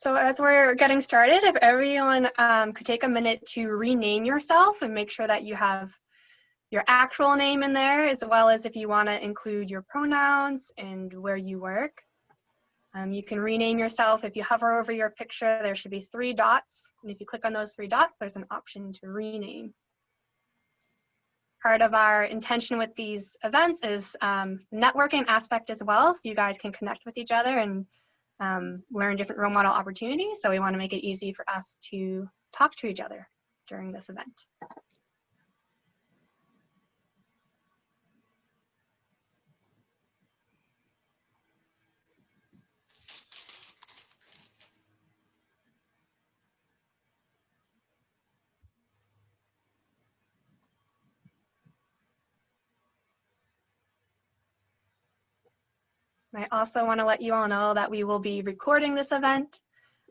So as we're getting started, if everyone could take a minute to rename yourself and make sure that you have your actual name in there, as well as if you want to include your pronouns and where you work. You can rename yourself. If you hover over your picture, there should be 3 dots. And if you click on those 3 dots, there's an option to rename. Part of our intention with these events is networking aspect as well, so you guys can connect with each other and learn different role model opportunities. So we want to make it easy for us to talk to each other during this event. I also want to let you all know that we will be recording this event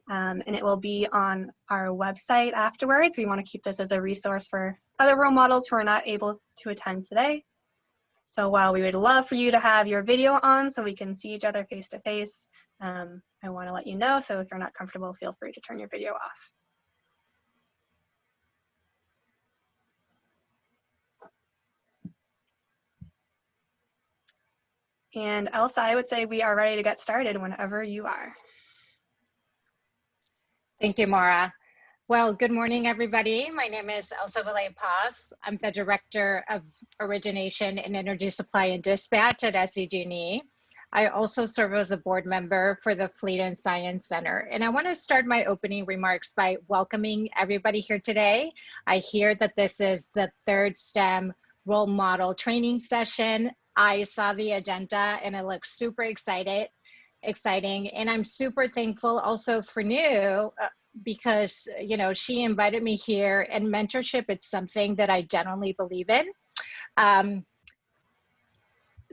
and it will be on our website afterwards. We want to keep this as a resource for other role models who are not able to attend today. So while we would love for you to have your video on so we can see each other face to face, I want to let you know, so if you're not comfortable, feel free to turn your video off. And Elsa, I would say we are ready to get started whenever you are. Thank you, Maura. Well, good morning, everybody. My name is Elsa Valle-Paz. I'm the Director of Origination and Energy Supply and Dispatch at SDG&E. I also serve as a board member for the Fleet and Science Center. And I want to start my opening remarks by welcoming everybody here today. I hear that this is the 3rd STEM role model training session. I saw the agenda and it looks super exciting. And I'm super thankful also for New because, you know, she invited me here, and mentorship, it's something that I genuinely believe in.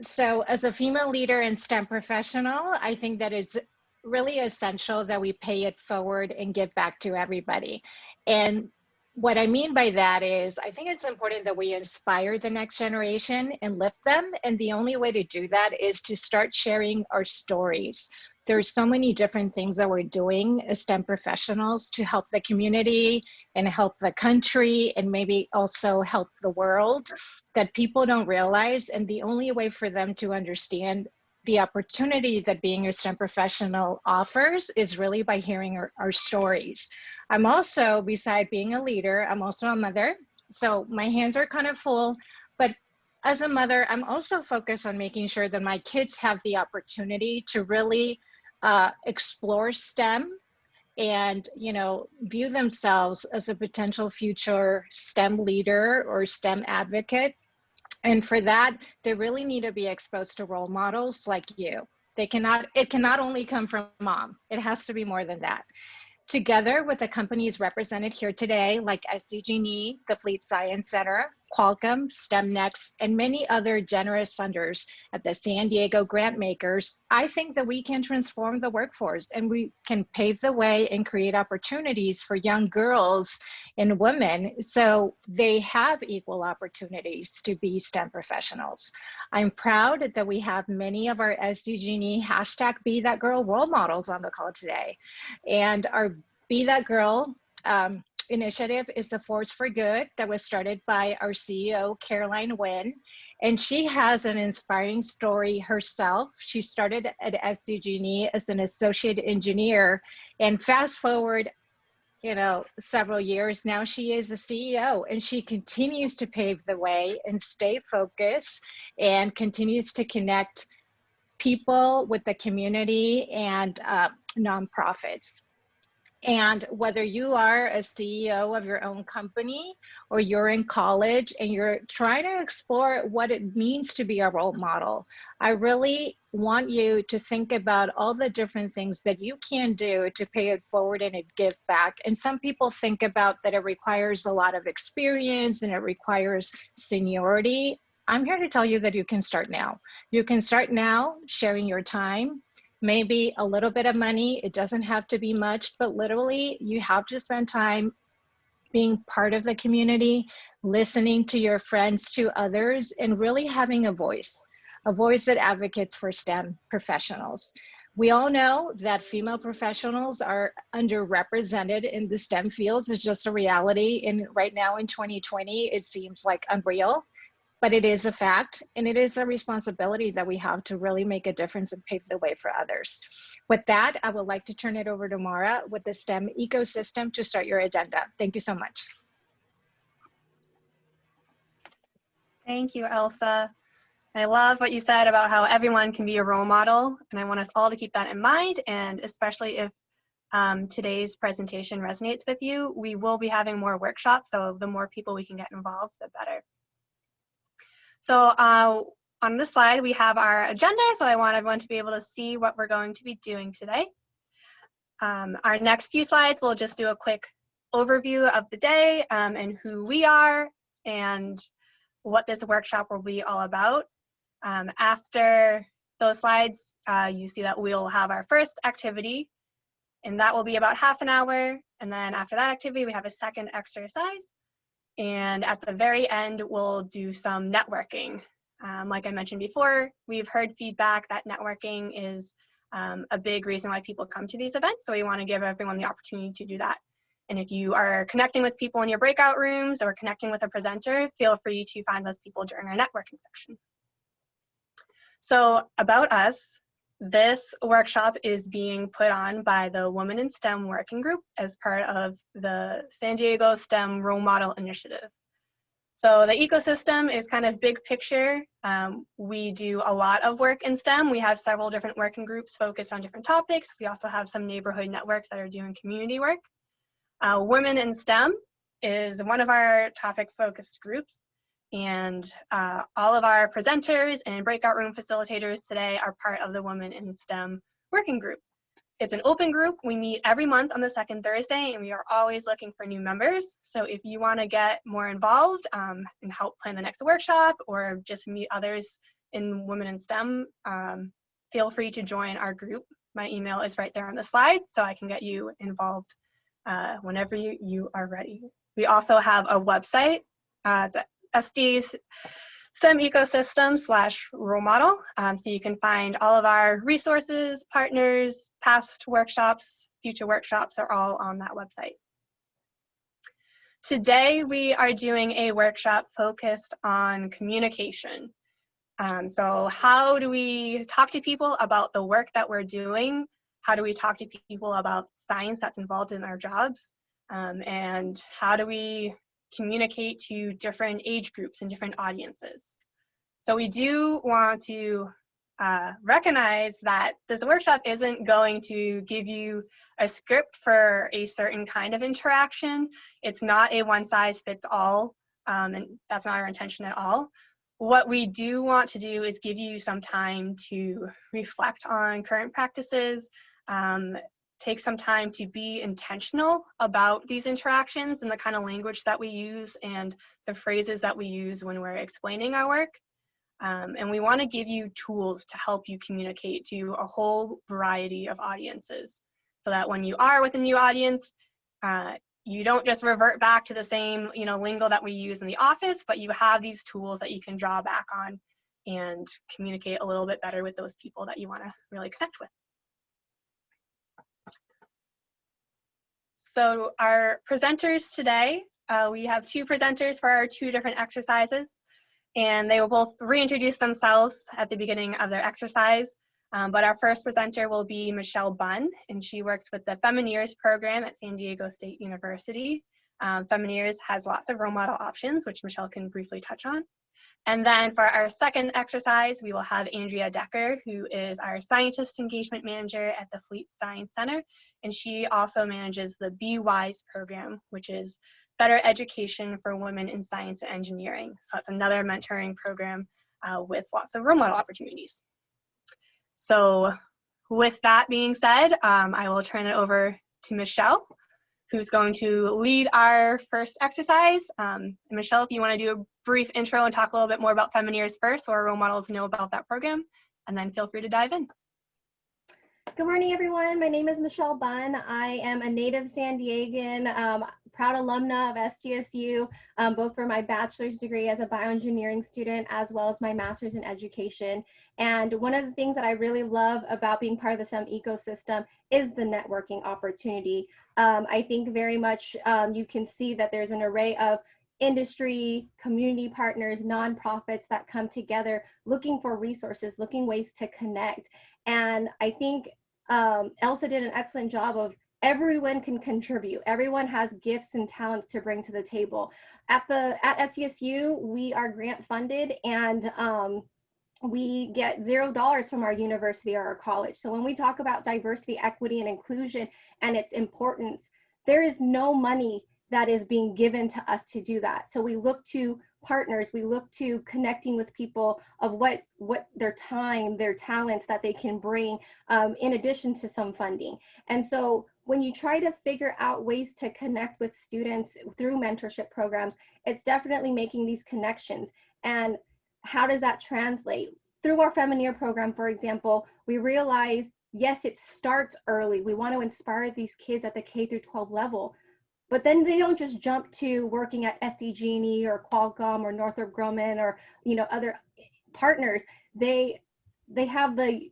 So as a female leader and STEM professional, I think that it's really essential that we pay it forward and give back to everybody. And what I mean by that is, I think it's important that we inspire the next generation and lift them. And the only way to do that is to start sharing our stories. There's so many different things that we're doing as STEM professionals to help the community and help the country and maybe also help the world that people don't realize. And the only way for them to understand the opportunity that being a STEM professional offers is really by hearing our stories. I'm also, beside being a leader, I'm also a mother. So my hands are kind of full, but as a mother, I'm also focused on making sure that my kids have the opportunity to really explore STEM and, you know, view themselves as a potential future STEM leader or STEM advocate. And for that, they really need to be exposed to role models like you. It cannot only come from mom. It has to be more than that. Together with the companies represented here today, like SDG&E, the Fleet Science Center, Qualcomm, STEM Next, and many other generous funders at the San Diego grant makers, I think that we can transform the workforce and we can pave the way and create opportunities for young girls and women so they have equal opportunities to be STEM professionals. I'm proud that we have many of our SDG&E #BeThatGirl role models on the call today. And our Be That Girl initiative is the Force for Good that was started by our CEO, Caroline Wynn. And she has an inspiring story herself. She started at SDG&E as an associate engineer, and fast forward, you know, several years now, she is a CEO, and she continues to pave the way and stay focused and continues to connect people with the community and nonprofits. And whether you are a CEO of your own company or you're in college and you're trying to explore what it means to be a role model, I really want you to think about all the different things that you can do to pay it forward and give back. And some people think about that it requires a lot of experience and it requires seniority. I'm here to tell you that you can start now. You can start now sharing your time, maybe a little bit of money. It doesn't have to be much, but literally you have to spend time being part of the community, listening to your friends, to others, and really having a voice that advocates for STEM professionals. We all know that female professionals are underrepresented in the STEM fields. It's just a reality. And right now in 2020, it seems like unreal, but it is a fact. And it is a responsibility that we have to really make a difference and pave the way for others. With that, I would like to turn it over to Mara with the STEM ecosystem to start your agenda. Thank you so much. Thank you, Elsa. I love what you said about how everyone can be a role model, and I want us all to keep that in mind, and especially if today's presentation resonates with you, we will be having more workshops, so the more people we can get involved, the better. So on this slide, we have our agenda, so I want everyone to be able to see what we're going to be doing today. Our next few slides, we'll just do a quick overview of the day and who we are and what this workshop will be all about. After those slides, you see that we'll have our first activity, and that will be about half an hour. And then after that activity, we have a second exercise. And at the very end, we'll do some networking. Like I mentioned before, we've heard feedback that networking is a big reason why people come to these events. So we want to give everyone the opportunity to do that. And if you are connecting with people in your breakout rooms or connecting with a presenter, feel free to find those people during our networking section. So about us, this workshop is being put on by the Women in STEM Working Group as part of the San Diego STEM Role Model Initiative. So the ecosystem is kind of big picture. We do a lot of work in STEM. We have several different working groups focused on different topics. We also have some neighborhood networks that are doing community work. Women in STEM is one of our topic focused groups. And all of our presenters and breakout room facilitators today are part of the Women in STEM working group. It's an open group. We meet every month on the second Thursday, and we are always looking for new members. So if you want to get more involved and help plan the next workshop or just meet others in Women in STEM, feel free to join our group. My email is right there on the slide, so I can get you involved whenever you are ready. We also have a website, the SD's STEM ecosystem /role model. So you can find all of our resources, partners, past workshops, future workshops are all on that website. Today we are doing a workshop focused on communication. So how do we talk to people about the work that we're doing? How do we talk to people about science that's involved in our jobs? And how do we communicate to different age groups and different audiences? So we do want to recognize that this workshop isn't going to give you a script for a certain kind of interaction. It's not a one-size-fits-all, and that's not our intention at all. What we do want to do is give you some time to reflect on current practices, take some time to be intentional about these interactions and the kind of language that we use and the phrases that we use when we're explaining our work. And we want to give you tools to help you communicate to a whole variety of audiences so that when you are with a new audience, you don't just revert back to the same lingo that we use in the office, but you have these tools that you can draw back on and communicate a little bit better with those people that you want to really connect with. So our presenters today, we have two presenters for our two different exercises, and they will both reintroduce themselves at the beginning of their exercise. But our first presenter will be Michelle Bunn, and she works with the Femineers program at San Diego State University. Femineers has lots of role model options, which Michelle can briefly touch on. And then for our second exercise, we will have Andrea Decker, who is our Scientist Engagement Manager at the Fleet Science Center. And she also manages the Be Wise program, which is better education for women in science and engineering. So it's another mentoring program with lots of role model opportunities. So with that being said, I will turn it over to Michelle, who's going to lead our first exercise. Michelle, if you want to do a brief intro and talk a little bit more about Femineers first, so our role models know about that program, and then feel free to dive in. Good morning, everyone. My name is Michelle Bunn. I am a native San Diegan. proud alumna of SDSU, both for my bachelor's degree as a bioengineering student, as well as my master's in education. And one of the things that I really love about being part of the STEM ecosystem is the networking opportunity. I think very much you can see that there's an array of industry, community partners, nonprofits that come together looking for resources, looking ways to connect. And I think Elsa did an excellent job of everyone can contribute. Everyone has gifts and talents to bring to the table. At SDSU, we are grant funded, and we get $0 from our university or our college. So when we talk about diversity, equity, and inclusion and its importance, there is no money that is being given to us to do that. So we look to partners, we look to connecting with people of what their time, their talents that they can bring in addition to some funding. And so when you try to figure out ways to connect with students through mentorship programs, it's definitely making these connections. And how does that translate? Through our Femineer program, for example, we realize, yes, it starts early. We want to inspire these kids at the K through 12 level, but then they don't just jump to working at SDG&E or Qualcomm or Northrop Grumman or, you know, other partners. They have the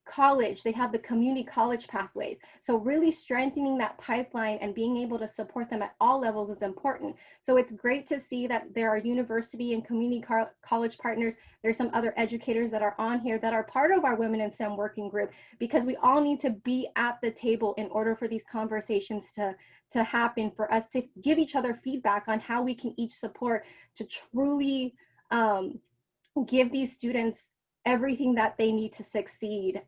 college, they have the community college pathways. So really strengthening that pipeline and being able to support them at all levels is important. So it's great to see that there are university and community college partners. There's some other educators that are on here that are part of our Women in STEM working group, because we all need to be at the table in order for these conversations to happen, for us to give each other feedback on how we can each support to truly give these students everything that they need to succeed.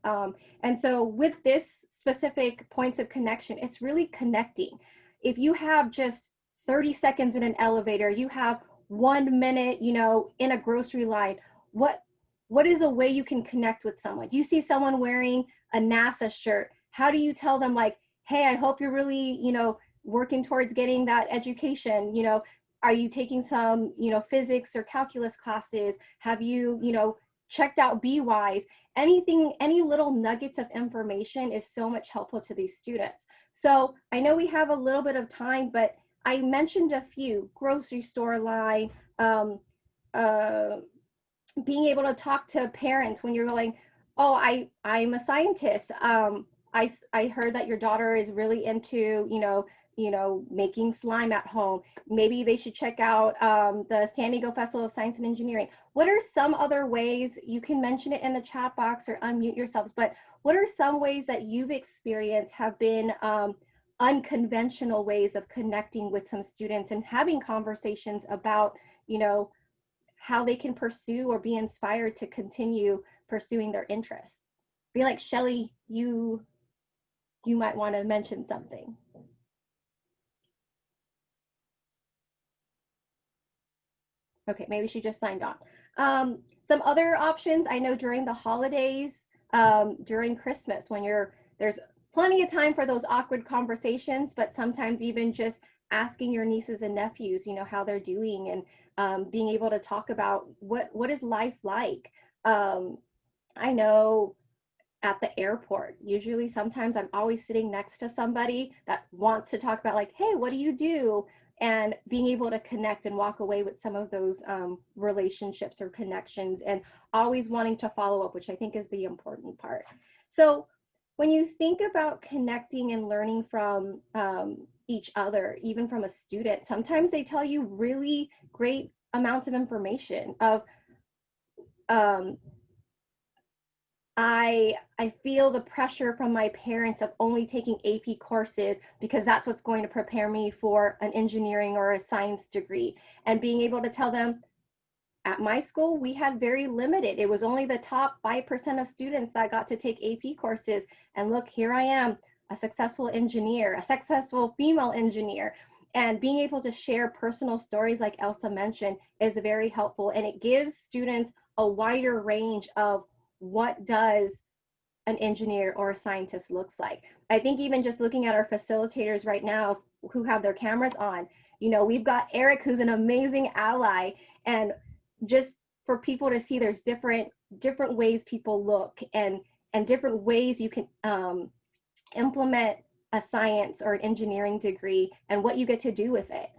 And so with this specific points of connection, it's really connecting. If you have just 30 seconds in an elevator, you have 1 minute, you know, in a grocery line, what is a way you can connect with someone? You see someone wearing a NASA shirt, how do you tell them, like, hey, I hope you're really, you know, working towards getting that education, you know, are you taking some, you know, physics or calculus classes? Have you, you know, checked out BWise? Anything, any little nuggets of information is so much helpful to these students. So I know we have a little bit of time, but I mentioned a few: grocery store line, being able to talk to parents when you're going, oh, I'm a scientist. I heard that your daughter is really into, you know, making slime at home. Maybe they should check out the San Diego Festival of Science and Engineering. What are some other ways? You can mention it in the chat box or unmute yourselves, but what are some ways that you've experienced have been unconventional ways of connecting with some students and having conversations about, you know, how they can pursue or be inspired to continue pursuing their interests? I feel like Shelly, you might want to mention something. Okay, maybe she just signed on. Some other options, I know during the holidays, during Christmas, when there's plenty of time for those awkward conversations, but sometimes even just asking your nieces and nephews, you know, how they're doing, and being able to talk about what is life like. I know at the airport, usually sometimes I'm always sitting next to somebody that wants to talk about, like, hey, what do you do? And being able to connect and walk away with some of those relationships or connections, and always wanting to follow up, which I think is the important part. So when you think about connecting and learning from each other, even from a student, sometimes they tell you really great amounts of information of, I feel the pressure from my parents of only taking AP courses because that's what's going to prepare me for an engineering or a science degree. And being able to tell them, at my school, we had very limited. It was only the top 5% of students that got to take AP courses. And look, here I am, a successful engineer, a successful female engineer. And being able to share personal stories, like Elsa mentioned, is very helpful. And it gives students a wider range of what does an engineer or a scientist looks like. I think even just looking at our facilitators right now who have their cameras on, you know, we've got Eric, who's an amazing ally, and just for people to see there's different ways people look, and different ways you can implement a science or an engineering degree and what you get to do with it.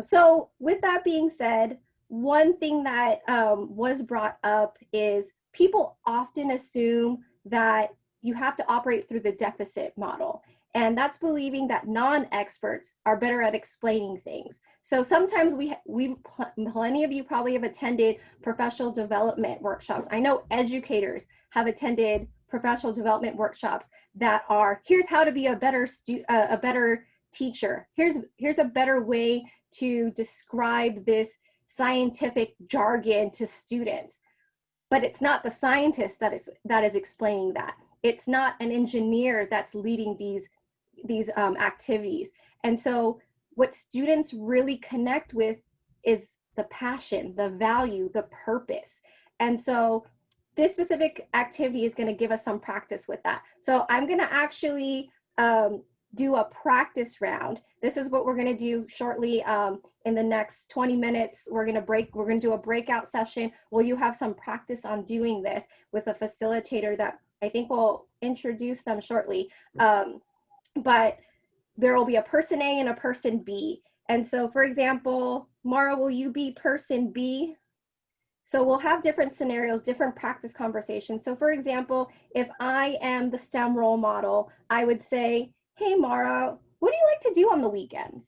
So with that being said, one thing that was brought up is people often assume that you have to operate through the deficit model. And that's believing that non-experts are better at explaining things. So sometimes plenty of you probably have attended professional development workshops. I know educators have attended professional development workshops that are, here's how to be a better teacher. Here's a better way to describe this scientific jargon to students. But it's not the scientist that is explaining that. It's not an engineer that's leading these activities. And so what students really connect with is the passion, the value, the purpose. And so this specific activity is going to give us some practice with that. So I'm going to actually do a practice round. This is what we're going to do shortly. In the next 20 minutes, we're going to do a breakout session where you have some practice on doing this with a facilitator that I think will introduce them shortly. But there will be a person A and a person B. And so, for example, Mara, will you be person B? So we'll have different scenarios, different practice conversations. So for example, if I am the STEM role model, I would say, hey, Mara, what do you like to do on the weekends?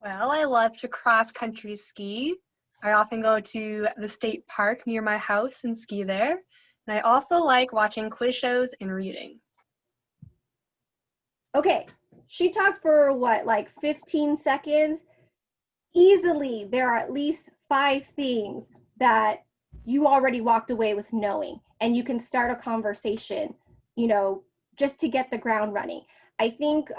Well, I love to cross-country ski. I often go to the state park near my house and ski there. And I also like watching quiz shows and reading. Okay, she talked for what, like 15 seconds? Easily, there are at least 5 things that you already walked away with knowing, and you can start a conversation, you know, just to get the ground running. I think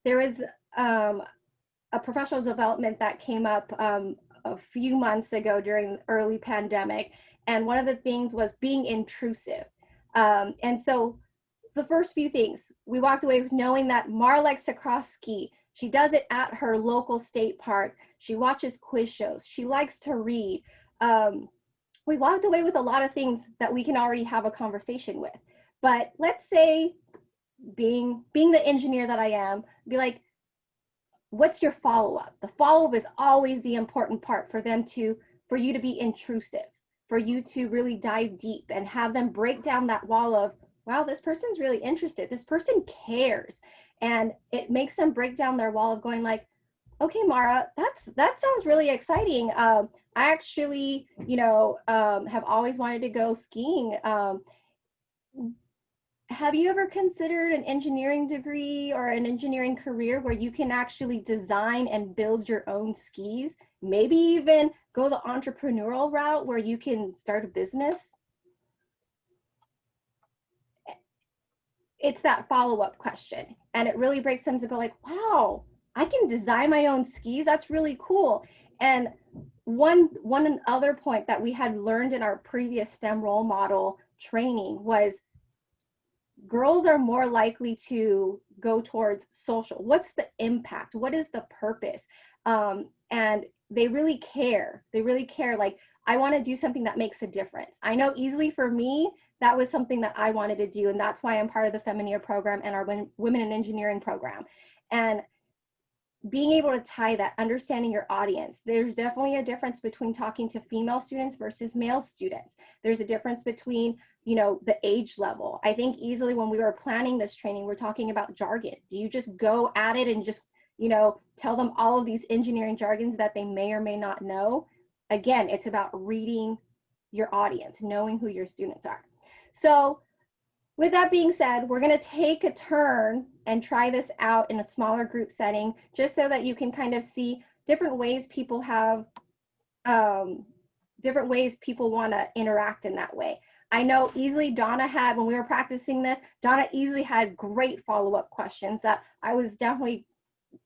there is a professional development that came up a few months ago during the early pandemic, and one of the things was being intrusive. And so the first few things, we walked away with knowing that Mara likes to cross ski. She does it at her local state park. She watches quiz shows. She likes to read. We walked away with a lot of things that we can already have a conversation with. But let's say, being the engineer that I am, be like, what's your follow-up? The follow-up is always the important part for you to be intrusive, for you to really dive deep and have them break down that wall of, wow, this person's really interested. This person cares. And it makes them break down their wall of going like, okay, Mara, that sounds really exciting. I actually, have always wanted to go skiing. Have you ever considered an engineering degree or an engineering career where you can actually design and build your own skis? Maybe even go the entrepreneurial route where you can start a business? It's that follow-up question. And it really breaks them to go like, wow, I can design my own skis. That's really cool. And one other point that we had learned in our previous STEM role model training was girls are more likely to go towards social. What's the impact? What is the purpose? And they really care. They really care. Like, I want to do something that makes a difference. I know easily for me, that was something that I wanted to do. And that's why I'm part of the Femineer program and our Women in Engineering program. And being able to tie that, understanding your audience. There's definitely a difference between talking to female students versus male students. There's a difference between, the age level. I think easily when we were planning this training, we're talking about jargon. Do you just go at it and just, tell them all of these engineering jargons that they may or may not know? Again, it's about reading your audience, knowing who your students are. So with that being said, we're going to take a turn and try this out in a smaller group setting, just so that you can kind of see different ways people have, different ways people want to interact in that way. I know easily Donna had, when we were practicing this, Donna easily had great follow-up questions that I was definitely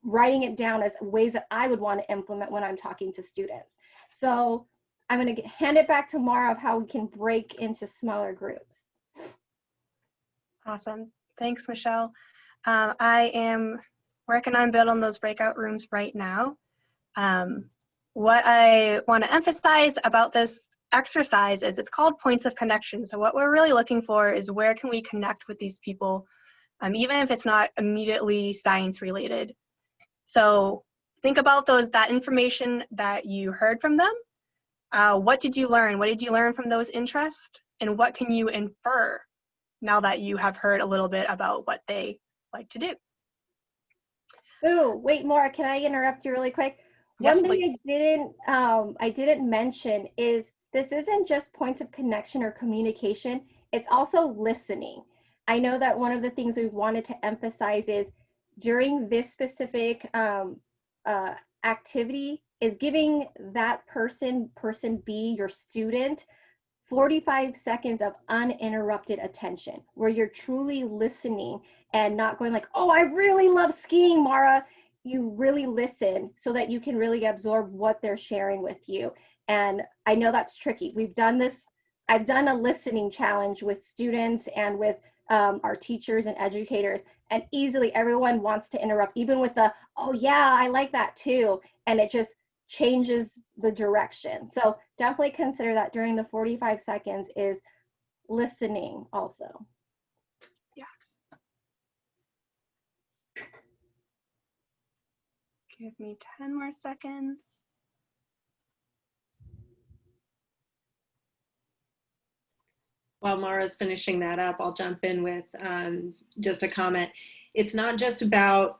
writing it down as ways that I would want to implement when I'm talking to students. So I'm going to hand it back to Mara of how we can break into smaller groups. Awesome. Thanks, Michelle. I am working on building those breakout rooms right now. What I want to emphasize about this exercise is, it's called points of connection. So what we're really looking for is where can we connect with these people, even if it's not immediately science related. So think about that information that you heard from them. What did you learn? What did you learn from those interests? And what can you infer now that you have heard a little bit about what they like to do? Ooh, wait, Maura, can I interrupt you really quick? Yes, One thing please. I didn't mention is this isn't just points of connection or communication, it's also listening. I know that one of the things we wanted to emphasize is during this specific activity is giving that person B, your student, 45 seconds of uninterrupted attention where you're truly listening and not going like, oh, I really love skiing, Mara. You really listen so that you can really absorb what they're sharing with you. And I know that's tricky. We've done this. I've done a listening challenge with students and with our teachers and educators, and easily everyone wants to interrupt, even with the, oh yeah, I like that too. And it just changes the direction. So definitely consider that during the 45 seconds is listening also. Yeah. Give me 10 more seconds. While Mara's finishing that up, I'll jump in with just a comment. It's not just about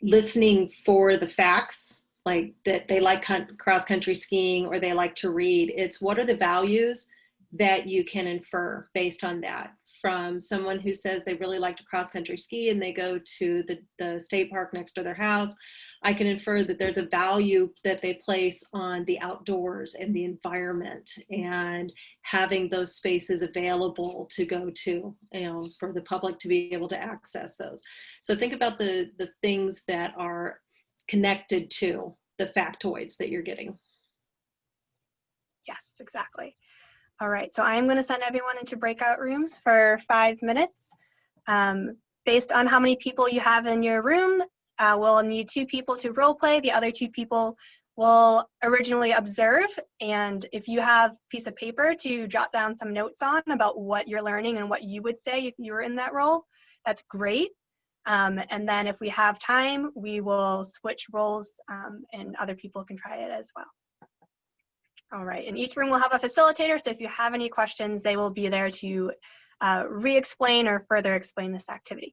listening for the facts, like that they like cross-country skiing or they like to read. It's what are the values that you can infer based on that. From someone who says they really like to cross-country ski and they go to the state park next to their house, I can infer that there's a value that they place on the outdoors and the environment and having those spaces available to go to, for the public to be able to access those. So think about the things that are connected to the factoids that you're getting. Yes, exactly. All right, so I'm going to send everyone into breakout rooms for 5 minutes. Based on how many people you have in your room, we'll need 2 people to role play. The other 2 people will originally observe. And if you have a piece of paper to jot down some notes on about what you're learning and what you would say if you were in that role, that's great. And then if we have time, we will switch roles and other people can try it as well. All right, in each room we'll have a facilitator, so if you have any questions, they will be there to re-explain or further explain this activity.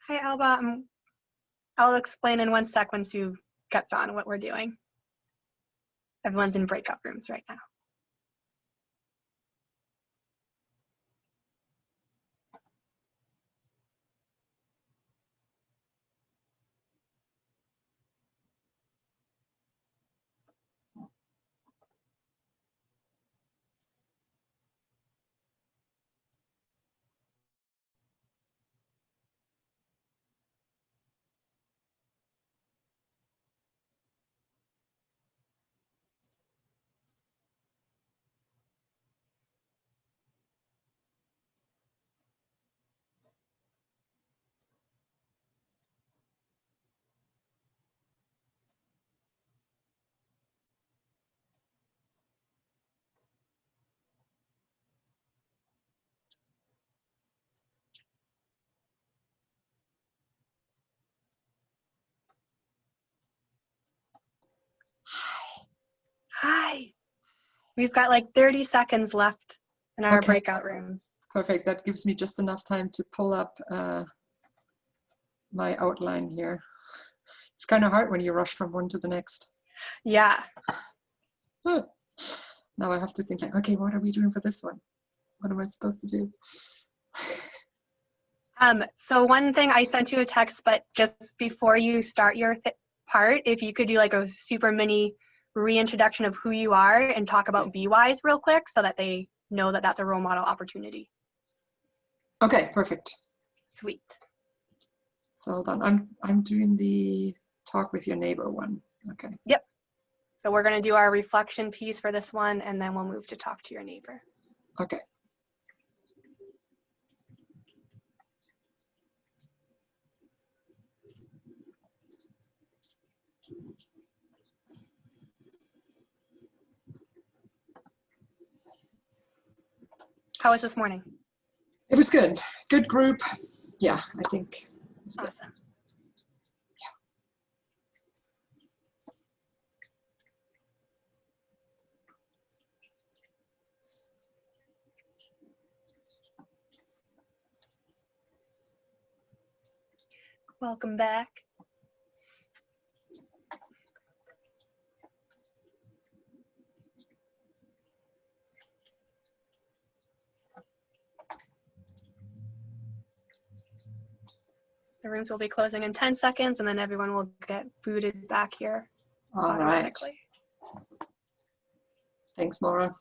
Hi, Alba. I'll explain in 1 sec when Sue gets on what we're doing. Everyone's in breakout rooms right now. Hi. We've got like 30 seconds left in our breakout rooms. Perfect. That gives me just enough time to pull up my outline here. It's kind of hard when you rush from one to the next. Yeah. Now I have to think like, okay, what are we doing for this one? What am I supposed to do? So one thing, I sent you a text, but just before you start your part, if you could do like a super mini reintroduction of who you are and talk about BWise real quick so that they know that that's a role model opportunity. Okay, perfect. Sweet. So hold on, I'm doing the talk with your neighbor one. Okay. Yep. So we're going to do our reflection piece for this one, and then we'll move to talk to your neighbor. Okay. How was this morning? It was good. Good group. Yeah, I think it's good. Awesome. Welcome back. The rooms will be closing in 10 seconds, and then everyone will get booted back here automatically. All right. Thanks, Maura.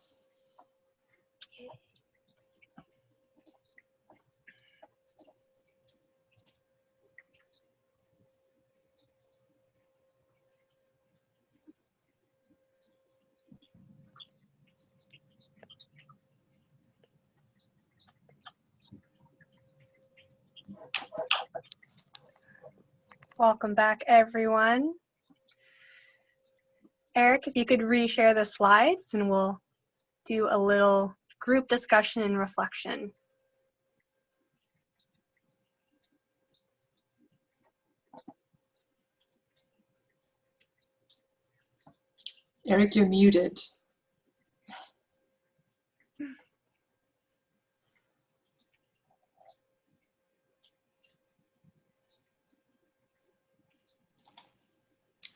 Welcome back, everyone. Eric, if you could reshare the slides, and we'll do a little group discussion and reflection. Eric, you're muted.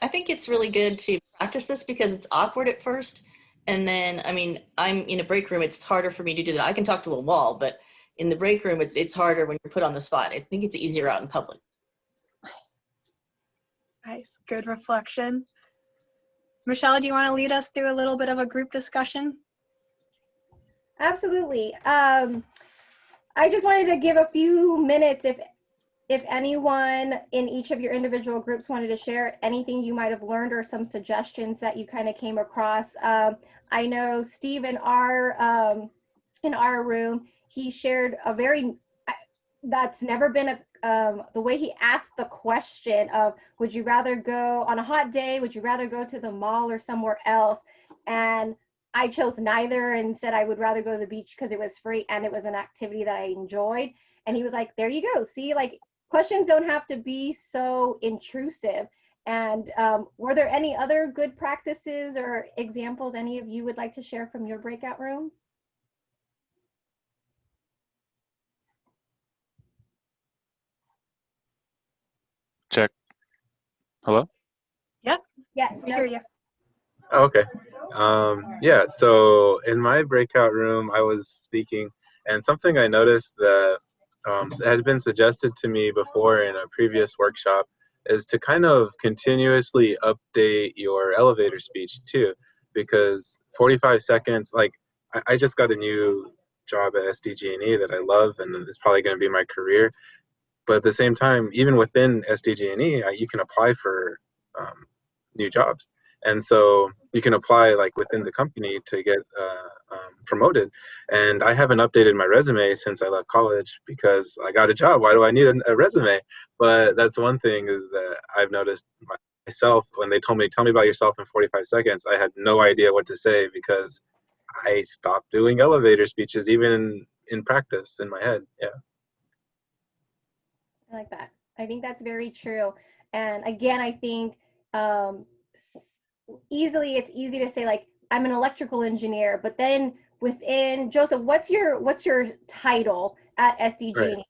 I think it's really good to practice this because it's awkward at first. And then, I mean, I'm in a break room. It's harder for me to do that. I can talk to a wall, but in the break room, it's harder when you're put on the spot. I think it's easier out in public. Nice, good reflection. Michelle, do you want to lead us through a little bit of a group discussion? Absolutely. I just wanted to give a few minutes if anyone in each of your individual groups wanted to share anything you might have learned or some suggestions that you kind of came across. I know Steve in our room, he shared a very, that's never been the way he asked the question of, would you rather go on a hot day? Would you rather go to the mall or somewhere else? And I chose neither and said I would rather go to the beach because it was free and it was an activity that I enjoyed. And he was like, there you go. See, like, questions don't have to be so intrusive. And were there any other good practices or examples any of you would like to share from your breakout rooms? Hello? Yep, Yes, we hear Joseph. you. Oh, okay. Yeah, so in my breakout room, I was speaking, and something I noticed that has been suggested to me before in a previous workshop is to kind of continuously update your elevator speech too, because 45 seconds, like I just got a new job at SDG&E that I love, and it's probably going to be my career. But at the same time, even within SDG&E, you can apply for new jobs, and so you can apply like within the company to get promoted. And I haven't updated my resume since I left college because I got a job. Why do I need a resume? But that's one thing is that I've noticed myself when they told me, tell me about yourself in 45 seconds, I had no idea what to say because I stopped doing elevator speeches even in practice in my head. Yeah. I like that. I think that's very true. And again, I think um, it's easy to say like I'm an electrical engineer, but then within Joseph, what's your title at Right. SDG?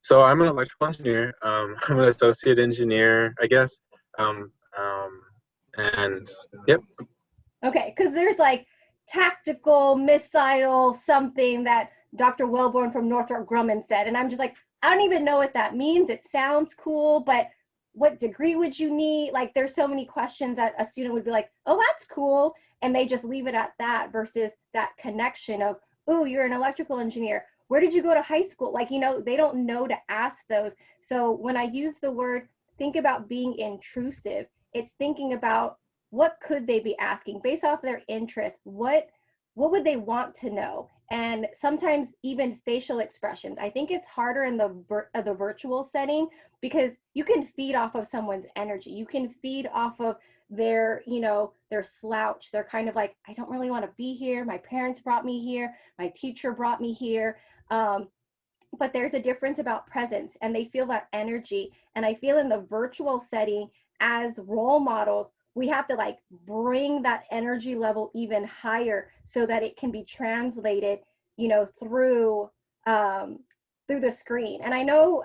So I'm an electrical engineer. I'm an associate engineer, I guess. Um, um, and yep. Okay, because there's like tactical missile something that Dr. Wellborn from Northrop Grumman said, and I'm just like, I don't even know what that means. It sounds cool, but what degree would you need? Like, there's so many questions that a student would be like, oh, that's cool, and they just leave it at that versus that connection of, oh, you're an electrical engineer. Where did you go to high school? Like, they don't know to ask those. So when I use the word, think about being intrusive, it's thinking about what could they be asking based off their interest, what would they want to know, and sometimes even facial expressions. I think it's harder in the virtual setting because you can feed off of someone's energy, you can feed off of their slouch, they're kind of like, I don't really want to be here, my parents brought me here, my teacher brought me here. But there's a difference about presence and they feel that energy. And I feel in the virtual setting as role models, we have to like bring that energy level even higher so that it can be translated, through through the screen. And I know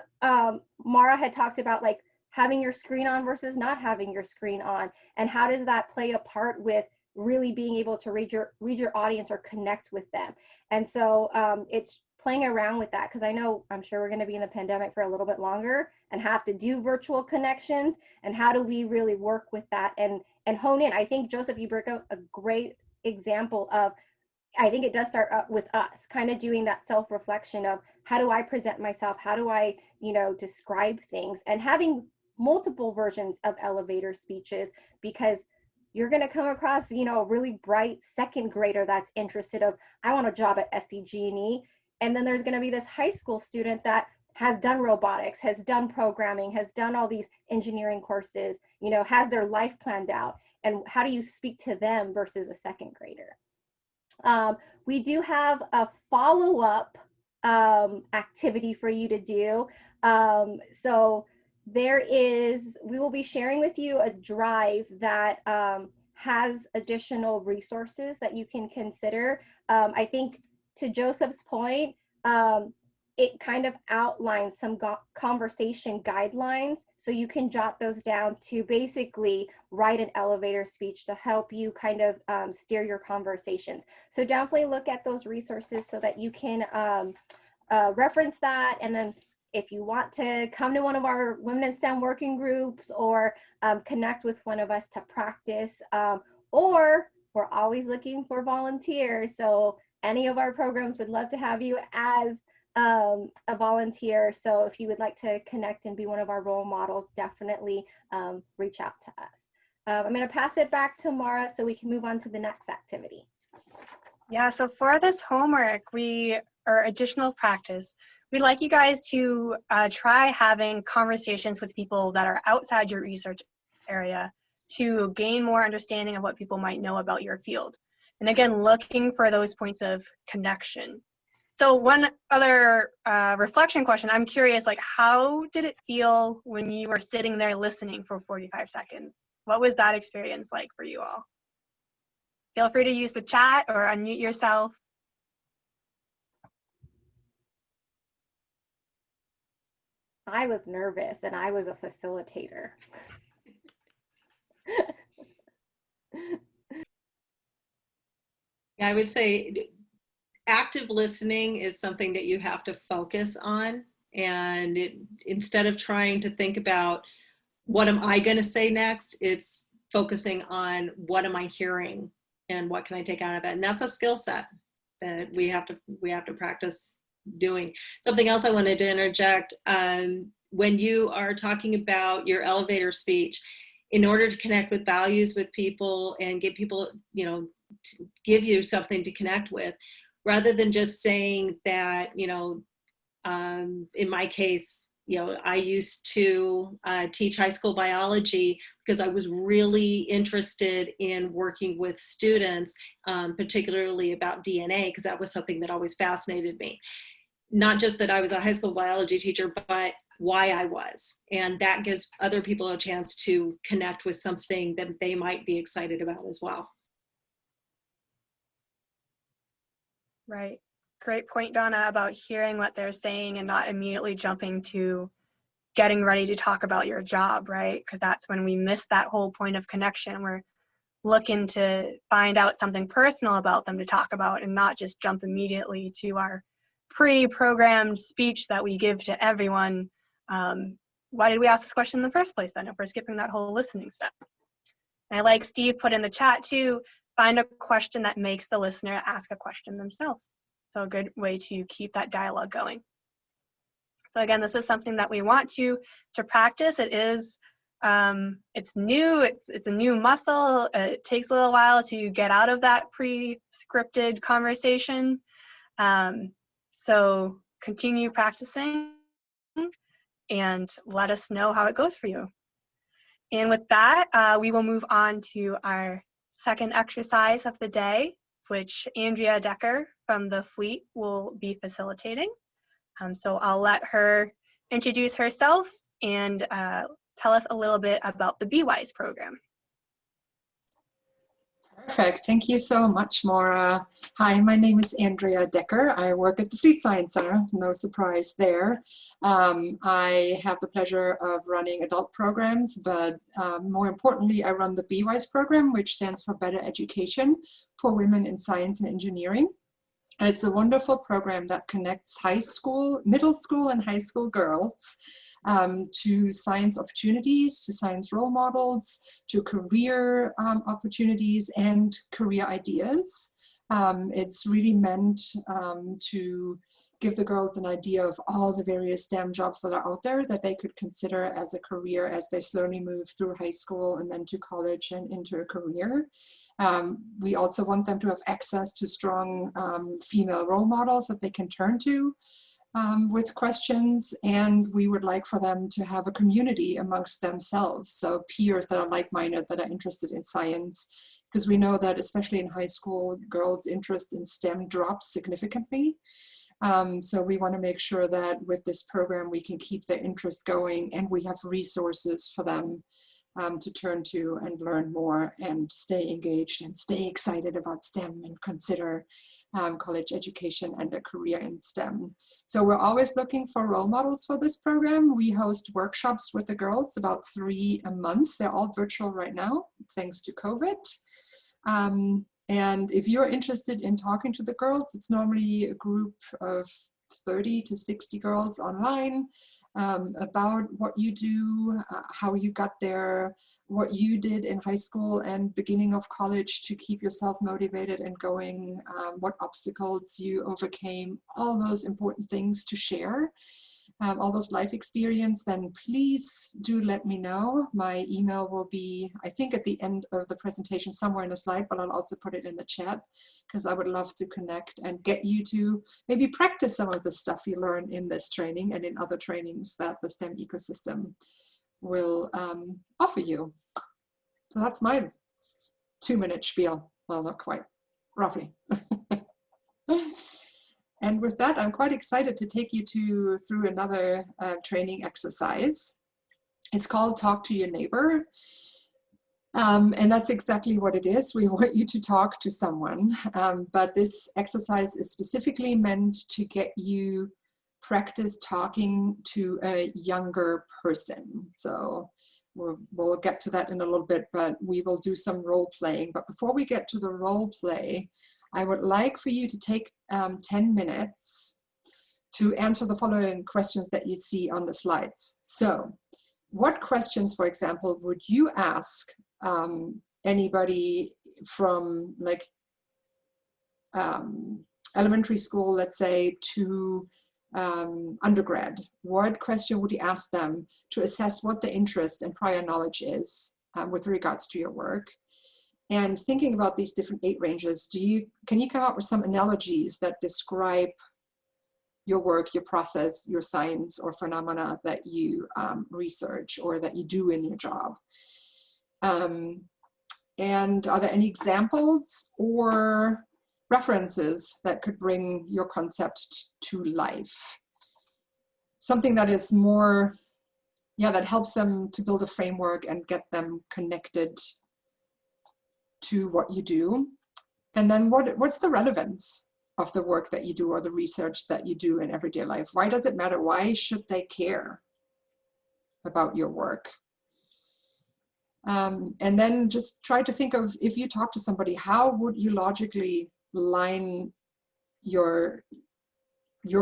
Mara had talked about like having your screen on versus not having your screen on, and how does that play a part with really being able to read your audience or connect with them. And so it's playing around with that, because I'm sure we're going to be in the pandemic for a little bit longer and have to do virtual connections, and how do we really work with that and hone in. I think Joseph, you bring up a great example of, I think it does start up with us kind of doing that self-reflection of how do I present myself, how do I describe things, and having multiple versions of elevator speeches, because you're going to come across a really bright second grader that's interested of, I want a job at SDG&E. And then there's going to be this high school student that has done robotics, has done programming, has done all these engineering courses, has their life planned out. And how do you speak to them versus a second grader? We do have a follow-up activity for you to do. So we will be sharing with you a drive that has additional resources that you can consider. I think to Joseph's point, it kind of outlines some conversation guidelines, so you can jot those down to basically write an elevator speech to help you kind of steer your conversations. So definitely look at those resources so that you can reference that. And then if you want to come to one of our Women in STEM working groups or connect with one of us to practice, or we're always looking for volunteers. So any of our programs would love to have you as a volunteer. So if you would like to connect and be one of our role models, definitely reach out to us. I'm going to pass it back to Mara so we can move on to the next activity. Yeah, so for this homework, or additional practice, we'd like you guys to try having conversations with people that are outside your research area to gain more understanding of what people might know about your field. And again, looking for those points of connection. So one other reflection question, I'm curious, like, how did it feel when you were sitting there listening for 45 seconds? What was that experience like for you all? Feel free to use the chat or unmute yourself. I was nervous and I was a facilitator. Yeah, I would say active listening is something that you have to focus on. And instead of trying to think about what am I going to say next, it's focusing on what am I hearing and what can I take out of it. And that's a skill set that we have to practice doing. Something else I wanted to interject, when you are talking about your elevator speech, in order to connect with values with people and get people, give you something to connect with, rather than just saying that, in my case, I used to teach high school biology because I was really interested in working with students, particularly about DNA, because that was something that always fascinated me. Not just that I was a high school biology teacher, but why I was. And that gives other people a chance to connect with something that they might be excited about as well. Right. Great point, Donna, about hearing what they're saying and not immediately jumping to getting ready to talk about your job, right? Because that's when we miss that whole point of connection. We're looking to find out something personal about them to talk about and not just jump immediately to our pre-programmed speech that we give to everyone. Why did we ask this question in the first place then if we're skipping that whole listening step? And I like Steve put in the chat too, find a question that makes the listener ask a question themselves. So a good way to keep that dialogue going. So again, this is something that we want to practice. It is, it's new, it's a new muscle. It takes a little while to get out of that pre-scripted conversation. So continue practicing and let us know how it goes for you. And with that, we will move on to our second exercise of the day, which Andrea Decker from the Fleet will be facilitating. So I'll let her introduce herself and tell us a little bit about the BeWise program. Perfect. Thank you so much, Maura. Hi, my name is Andrea Decker. I work at the Fleet Science Center. No surprise there. I have the pleasure of running adult programs, but more importantly, I run the BeWise program, which stands for Better Education for Women in Science and Engineering. And it's a wonderful program that connects high school, middle school, and high school girls to science opportunities, to science role models, to career opportunities and career ideas. It's really meant to give the girls an idea of all the various STEM jobs that are out there that they could consider as a career as they slowly move through high school and then to college and into a career. We also want them to have access to strong female role models that they can turn to with questions, and we would like for them to have a community amongst themselves, so peers that are like-minded, that are interested in science, because we know that especially in high school, girls' interest in STEM drops significantly. So we want to make sure that with this program we can keep their interest going, and we have resources for them to turn to and learn more and stay engaged and stay excited about STEM and consider college education and a career in STEM. So we're always looking for role models for this program. We host workshops with the girls, about 3 a month. They're all virtual right now, thanks to COVID. And if you're interested in talking to the girls, it's normally a group of 30 to 60 girls online about what you do, how you got there, what you did in high school and beginning of college to keep yourself motivated and going, what obstacles you overcame, all those important things to share, all those life experience, then please do let me know. My email will be, I think, at the end of the presentation somewhere in the slide, but I'll also put it in the chat because I would love to connect and get you to maybe practice some of the stuff you learn in this training and in other trainings that the STEM ecosystem will offer you. So that's my 2-minute spiel. Well, not quite, roughly. And with that, I'm quite excited to take you through another training exercise. It's called Talk to Your Neighbor. And that's exactly what it is. We want you to talk to someone. But this exercise is specifically meant to get you practice talking to a younger person. So we'll get to that in a little bit, but we will do some role playing. But before we get to the role play, I would like for you to take 10 minutes to answer the following questions that you see on the slides. So, what questions, for example, would you ask anybody from like elementary school, let's say, to undergrad? What question would you ask them to assess what the interest and prior knowledge is with regards to your work? And thinking about these different age ranges, can you come up with some analogies that describe your work, your process, your science or phenomena that you research or that you do in your job? And are there any examples or references that could bring your concept to life? Something that is more, that helps them to build a framework and get them connected to what you do. And then what's the relevance of the work that you do or the research that you do in everyday life? Why does it matter? Why should they care about your work? And then just try to think of, if you talk to somebody, how would you logically line your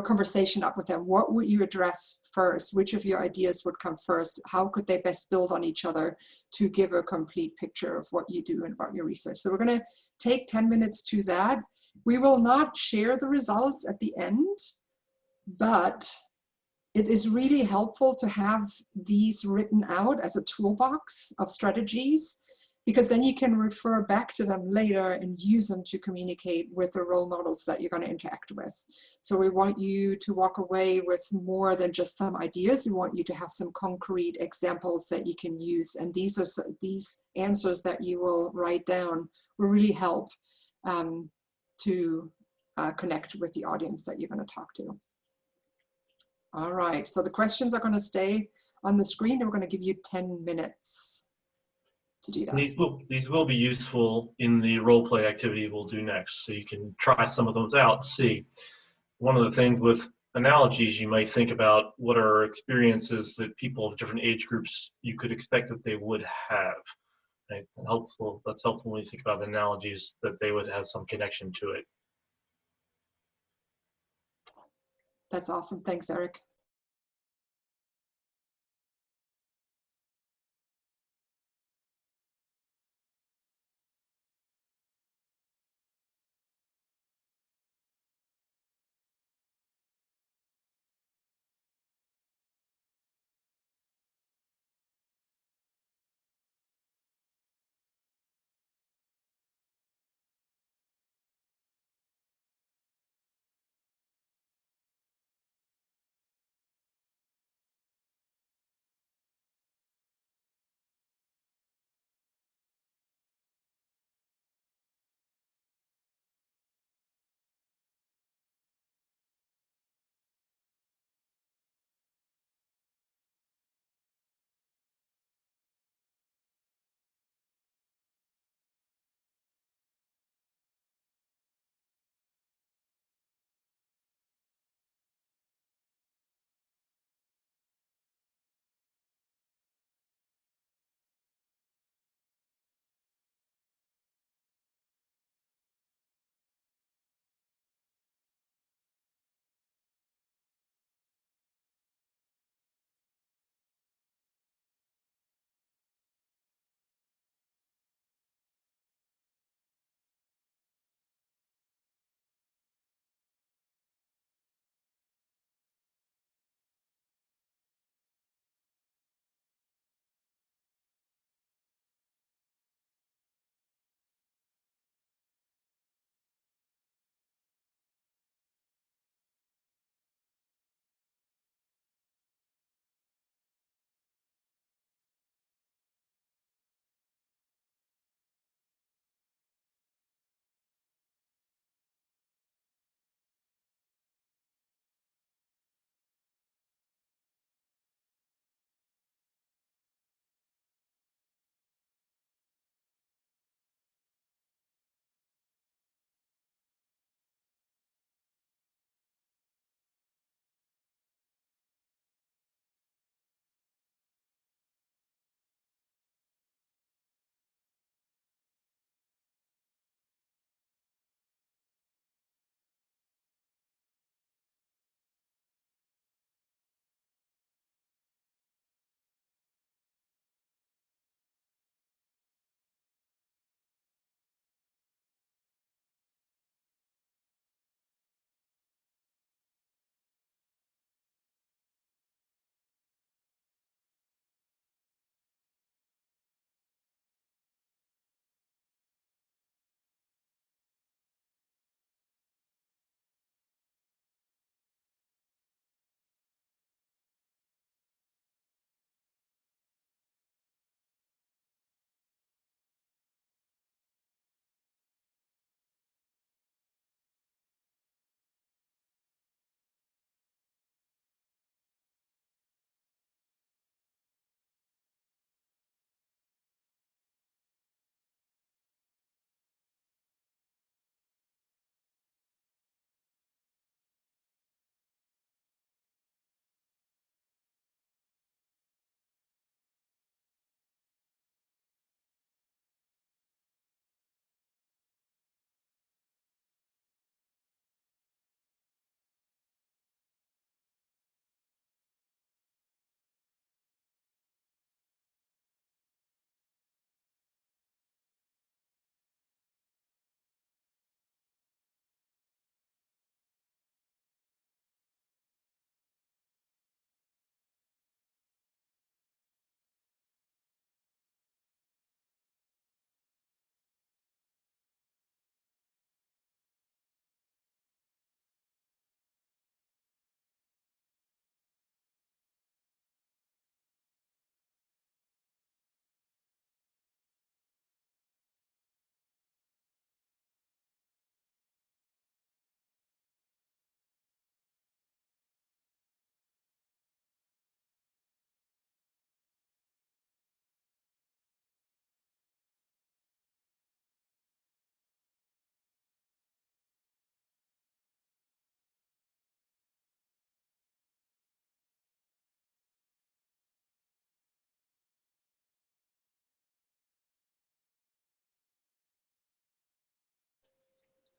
conversation up with them? What would you address first? Which of your ideas would come first? How could they best build on each other to give a complete picture of what you do and about your research? So we're going to take 10 minutes to that. We will not share the results at the end, but it is really helpful to have these written out as a toolbox of strategies, because then you can refer back to them later and use them to communicate with the role models that you're going to interact with. So we want you to walk away with more than just some ideas. We want you to have some concrete examples that you can use. And these answers that you will write down will really help to connect with the audience that you're going to talk to. All right, so the questions are going to stay on the screen, and we're going to give you 10 minutes to do that. These will be useful in the role play activity we'll do next, so you can try some of those out and see. One of the things with analogies, you might think about what are experiences that people of different age groups you could expect that they would have. Right? That's helpful when you think about analogies, that they would have some connection to it. That's awesome. Thanks, Eric.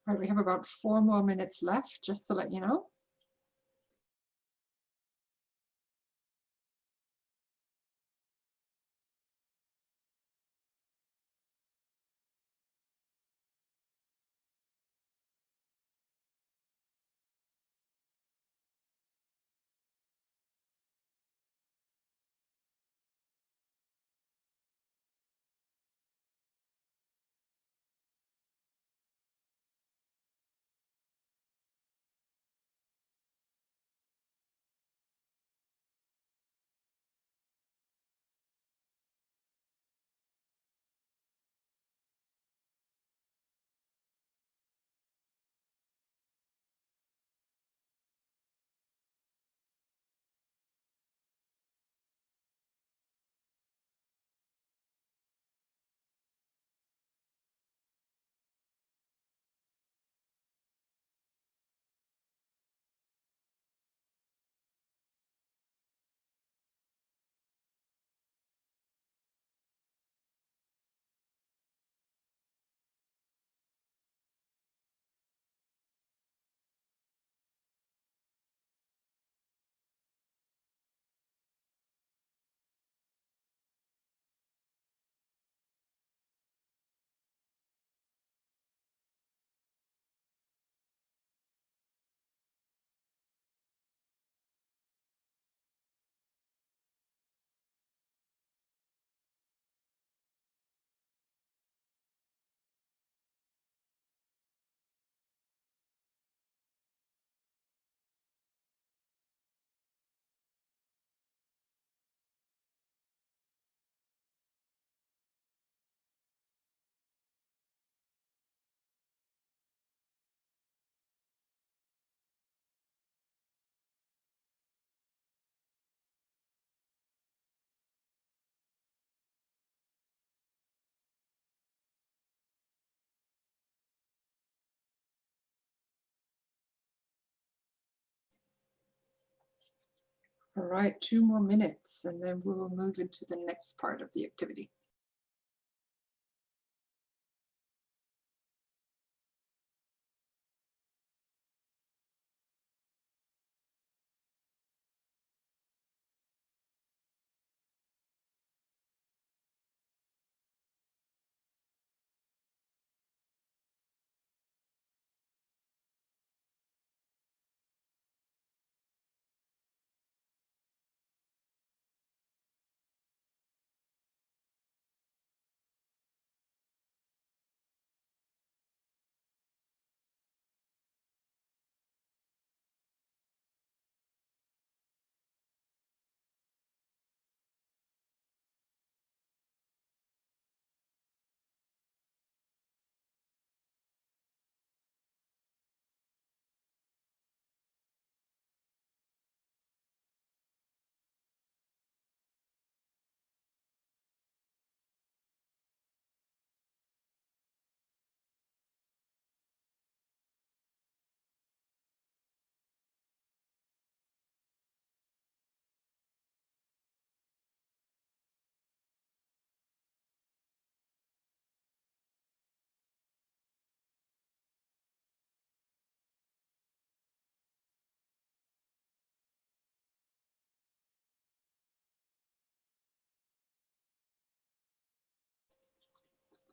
All right, we have about 4 more minutes left, just to let you know. All right, 2 more minutes, and then we will move into the next part of the activity.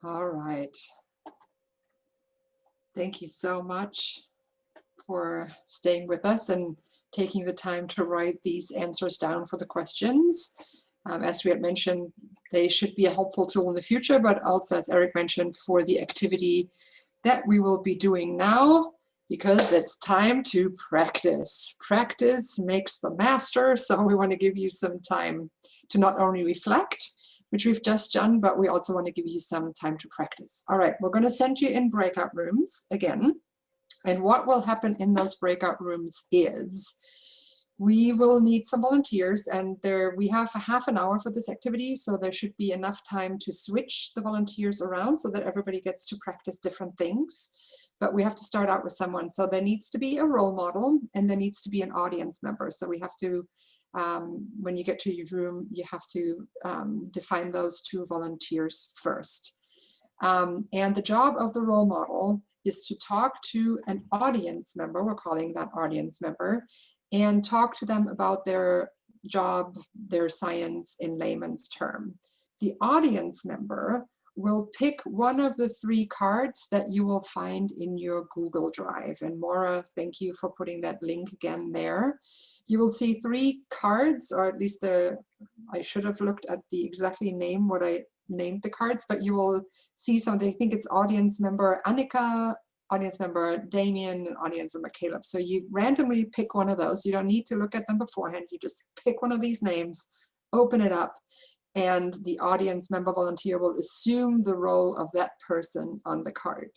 All right. Thank you so much for staying with us and taking the time to write these answers down for the questions. As we had mentioned, they should be a helpful tool in the future, but also, as Eric mentioned, for the activity that we will be doing now, because it's time to practice. Practice makes the master, so we want to give you some time to not only reflect, which we've just done, but we also want to give you some time to practice. All right, we're going to send you in breakout rooms again. And what will happen in those breakout rooms is we will need some volunteers, and we have a half an hour for this activity, so there should be enough time to switch the volunteers around so that everybody gets to practice different things. But we have to start out with someone. So there needs to be a role model, and there needs to be an audience member. So we have to, when you get to your room, you have to define those 2 volunteers first. And the job of the role model is to talk to an audience member, we're calling that audience member, and talk to them about their job, their science in layman's term. The audience member will pick one of the 3 cards that you will find in your Google Drive. And Maura, thank you for putting that link again there. You will see 3 cards, or at least I should have looked at the exactly name what I named the cards, but you will see something. I think it's audience member Annika, audience member Damien, and audience member Caleb. So you randomly pick one of those. You don't need to look at them beforehand. You just pick one of these names, open it up, and the audience member volunteer will assume the role of that person on the card.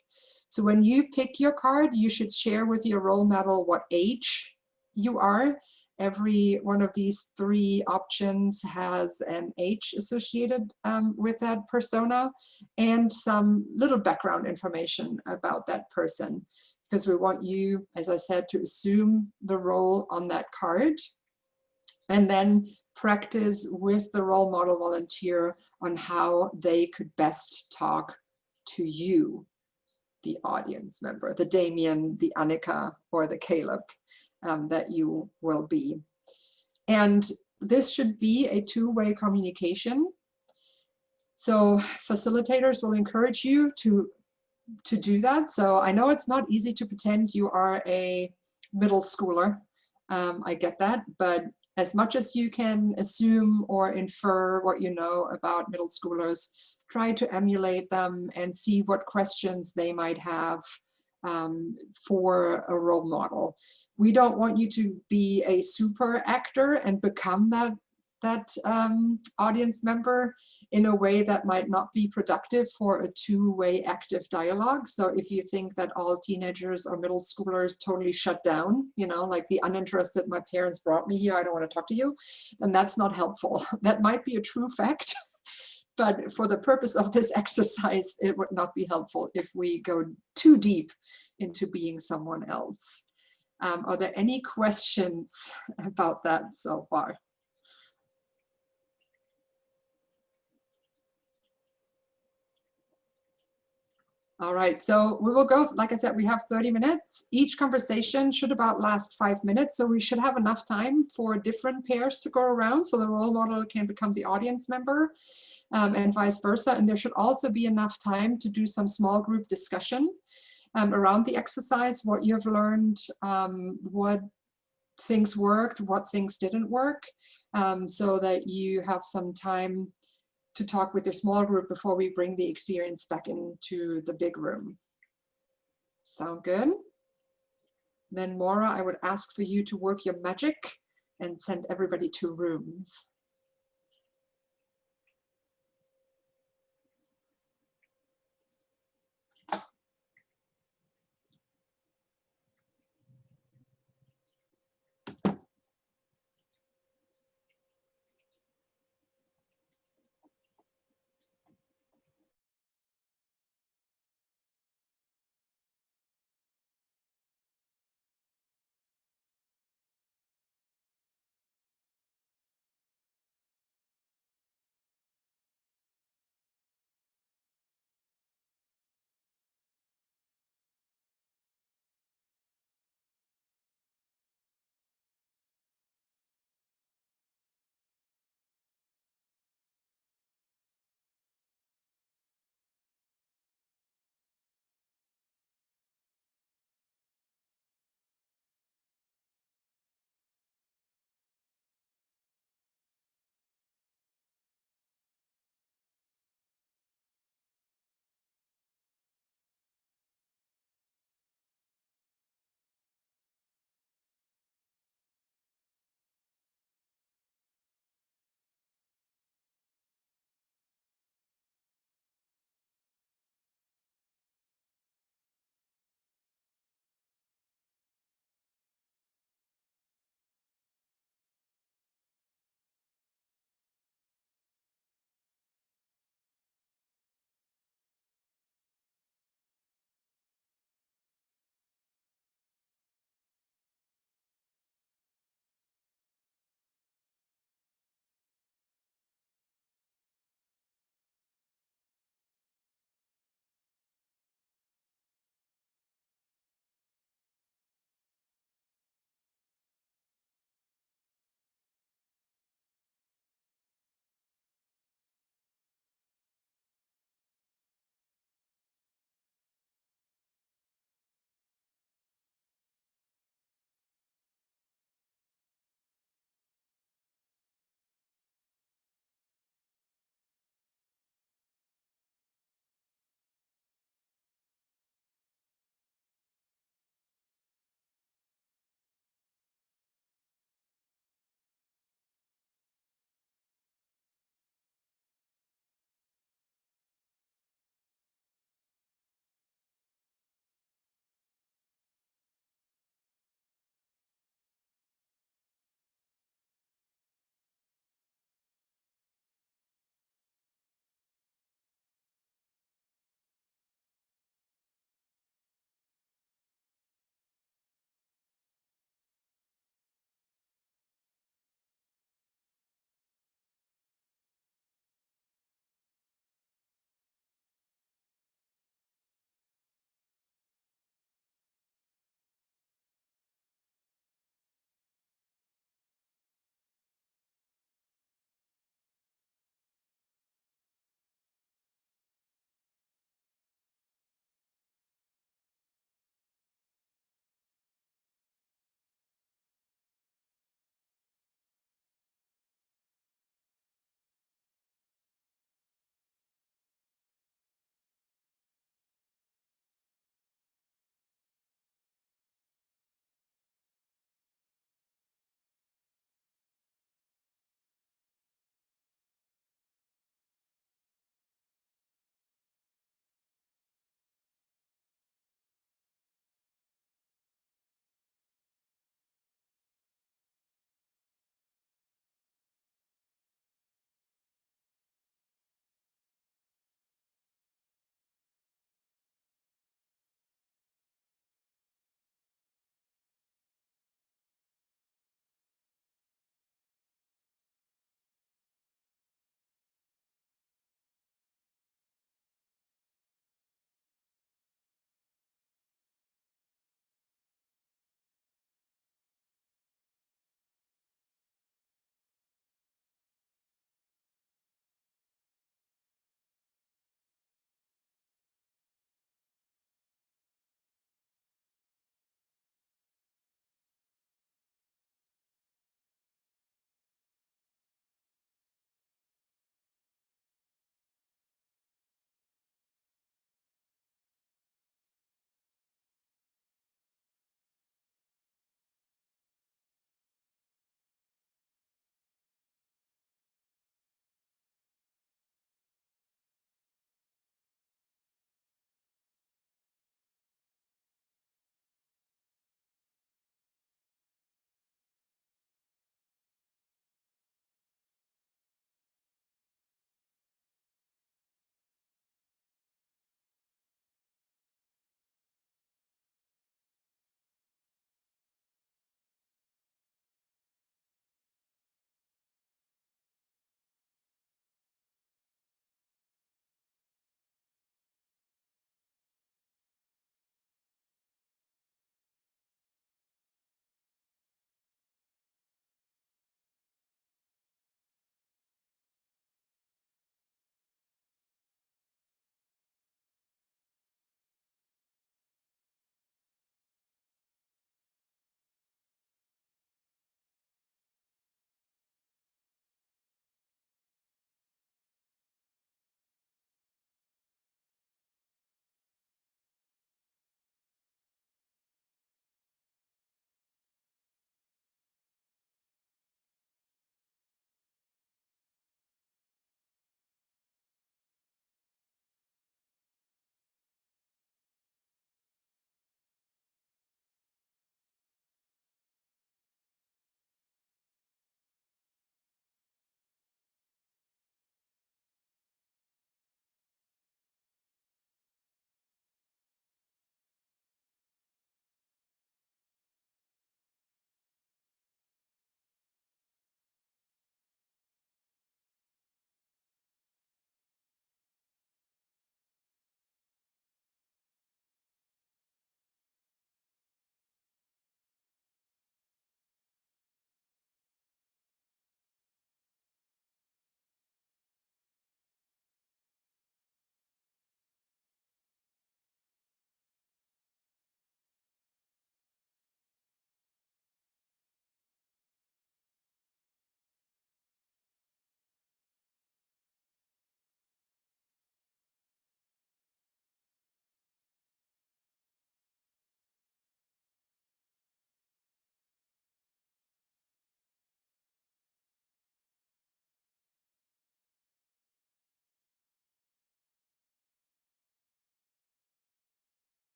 So when you pick your card, you should share with your role model what age you are. Every one of these 3 options has an age associated with that persona and some little background information about that person, because we want you, as I said, to assume the role on that card and then practice with the role model volunteer on how they could best talk to you, the audience member, the Damien, the Annika, or the Caleb that you will be. And this should be a 2-way communication. So facilitators will encourage you to do that. So I know it's not easy to pretend you are a middle schooler. I get that, but as much as you can assume or infer what you know about middle schoolers, try to emulate them and see what questions they might have for a role model. We don't want you to be a super actor and become that audience member in a way that might not be productive for a 2-way active dialogue. So if you think that all teenagers or middle schoolers totally shut down, you know, like the uninterested, my parents brought me here, I don't want to talk to you, then that's not helpful. That might be a true fact, but for the purpose of this exercise, it would not be helpful if we go too deep into being someone else. Are there any questions about that so far? All right, so we will go, like I said, we have 30 minutes. Each conversation should about last 5 minutes, so we should have enough time for different pairs to go around so the role model can become the audience member and vice versa. And there should also be enough time to do some small group discussion around the exercise, what you've learned, what things worked, what things didn't work, so that you have some time to talk with your small group before we bring the experience back into the big room. Sound good? Then Maura, I would ask for you to work your magic and send everybody to rooms.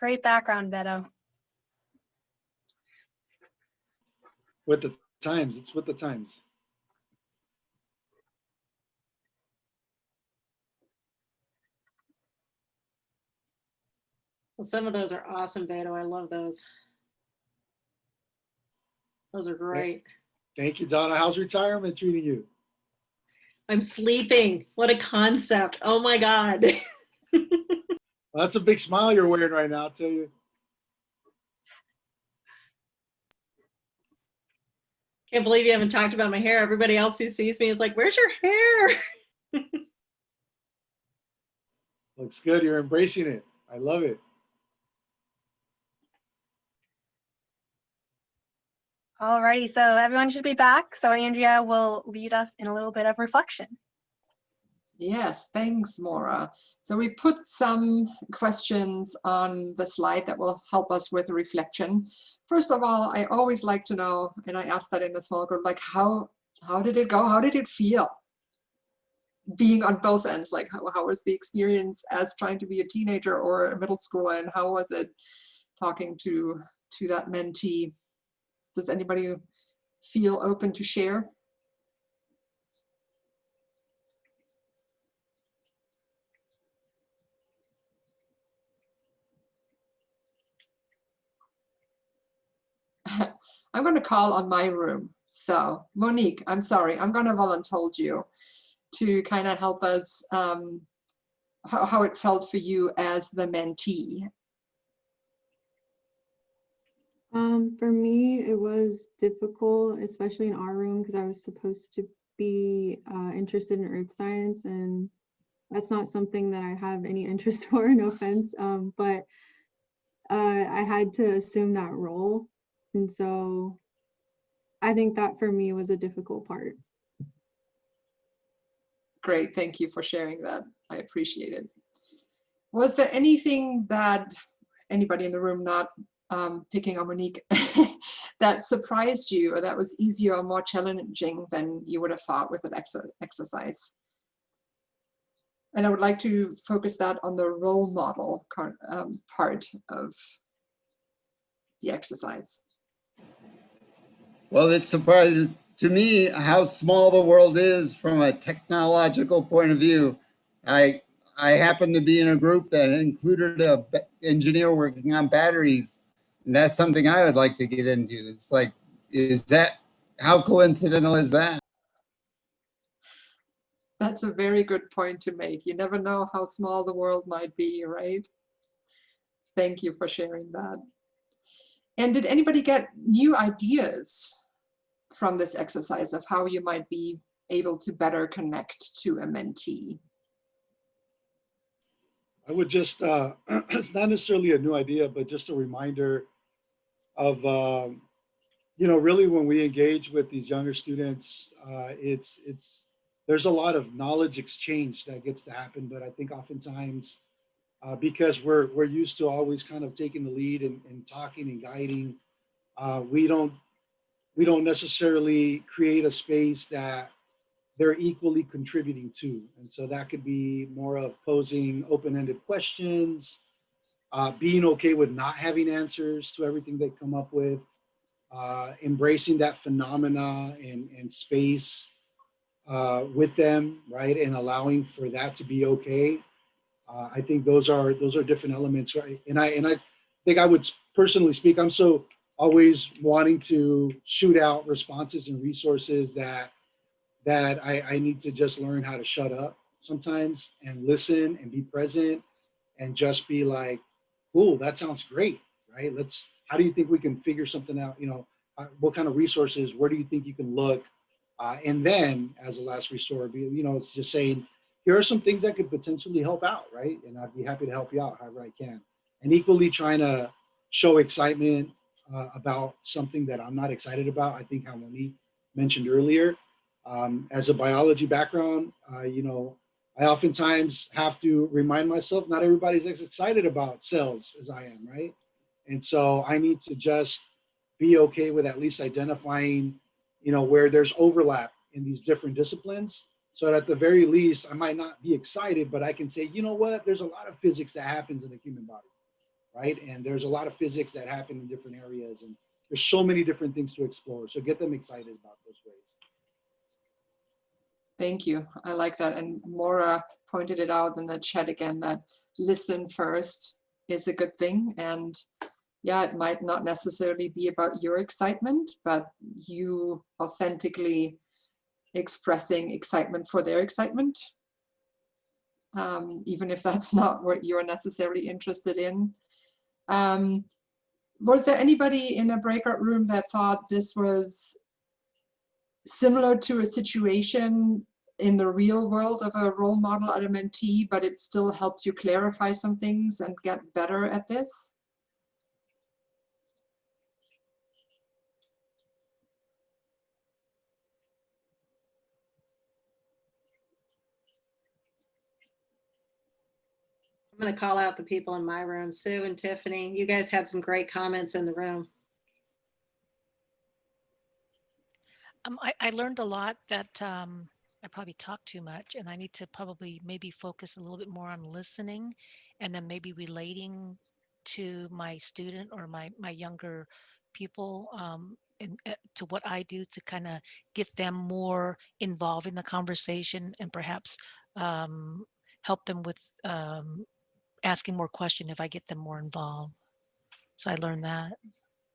Great background, Beto. With the times, it's with the times. Well, some of those are awesome, Beto. I love those. Those are great. Thank you, Donna. How's retirement treating you? I'm sleeping. What a concept. Oh my God. Well, that's a big smile you're wearing right now, I'll tell you. Can't believe you haven't talked about my hair. Everybody else who sees me is like, where's your hair? Looks good. You're embracing it. I love it. Alrighty, so everyone should be back. So Andrea will lead us in a little bit of reflection. Yes, thanks, Maura. So we put some questions on the slide that will help us with reflection. First of all, I always like to know, and I asked that in the small group, like how did it go? How did it feel? Being on both ends, like how was the experience as trying to be a teenager or a middle schooler, and how was it talking to that mentee? Does anybody feel open to share? I'm going to call on my room. So Monique, I'm sorry, I'm going to volunteer you to kind of help us how it felt for you as the mentee. For me, it was difficult, especially in our room, because I was supposed to be interested in earth science, and that's not something that I have any interest for, no offense, but I had to assume that role. And so I think that for me was a difficult part. Great, thank you for sharing that. I appreciate it. Was there anything that anybody in the room, not picking on Monique, that surprised you or that was easier or more challenging than you would have thought with an exercise? And I would like to focus that on the role model part of the exercise. Well, it surprises to me how small the world is from a technological point of view. I happen to be in a group that included an engineer working on batteries, and that's something I would like to get into. It's like, how coincidental is that? That's a very good point to make. You never know how small the world might be, right? Thank you for sharing that. And did anybody get new ideas from this exercise of how you might be able to better connect to a mentee? I would just, it's not necessarily a new idea, but just a reminder of, really when we engage with these younger students, there's a lot of knowledge exchange that gets to happen, but I think oftentimes, because we're used to always kind of taking the lead and talking and guiding, we don't necessarily create a space that they're equally contributing to. And so that could be more of posing open-ended questions, being okay with not having answers to everything they come up with, embracing that phenomena and space with them, right? And allowing for that to be okay. I think those are different elements, right? And I think I would personally speak, I'm so always wanting to shoot out responses and resources that I need to just learn how to shut up sometimes and listen and be present and just be like, cool, that sounds great, right? How do you think we can figure something out? What kind of resources, where do you think you can look? And then as a last resort, it's just saying, here are some things that could potentially help out, right? And I'd be happy to help you out however I can. And equally trying to show excitement about something that I'm not excited about. I think how Monique mentioned earlier, as a biology background, I oftentimes have to remind myself not everybody's as excited about cells as I am, right? And so I need to just be okay with at least identifying, where there's overlap in these different disciplines. So that at the very least, I might not be excited, but I can say, you know what, there's a lot of physics that happens in the human body. right? And there's a lot of physics that happen in different areas, and there's so many different things to explore. So get them excited about those ways. Thank you. I like that. And Maura pointed it out in the chat again, that listen first is a good thing. And yeah, it might not necessarily be about your excitement, but you authentically expressing excitement for their excitement, even if that's not what you're necessarily interested in. Was there anybody in a breakout room that thought this was similar to a situation in the real world of a role model at a mentee, but it still helped you clarify some things and get better at this? I'm going to call out the people in my room. Sue and Tiffany, you guys had some great comments in the room. I learned a lot that I probably talk too much, and I need to probably maybe focus a little bit more on listening, and then maybe relating to my student or my younger people, and to what I do to kind of get them more involved in the conversation, and perhaps help them with asking more questions if I get them more involved. So I learned that.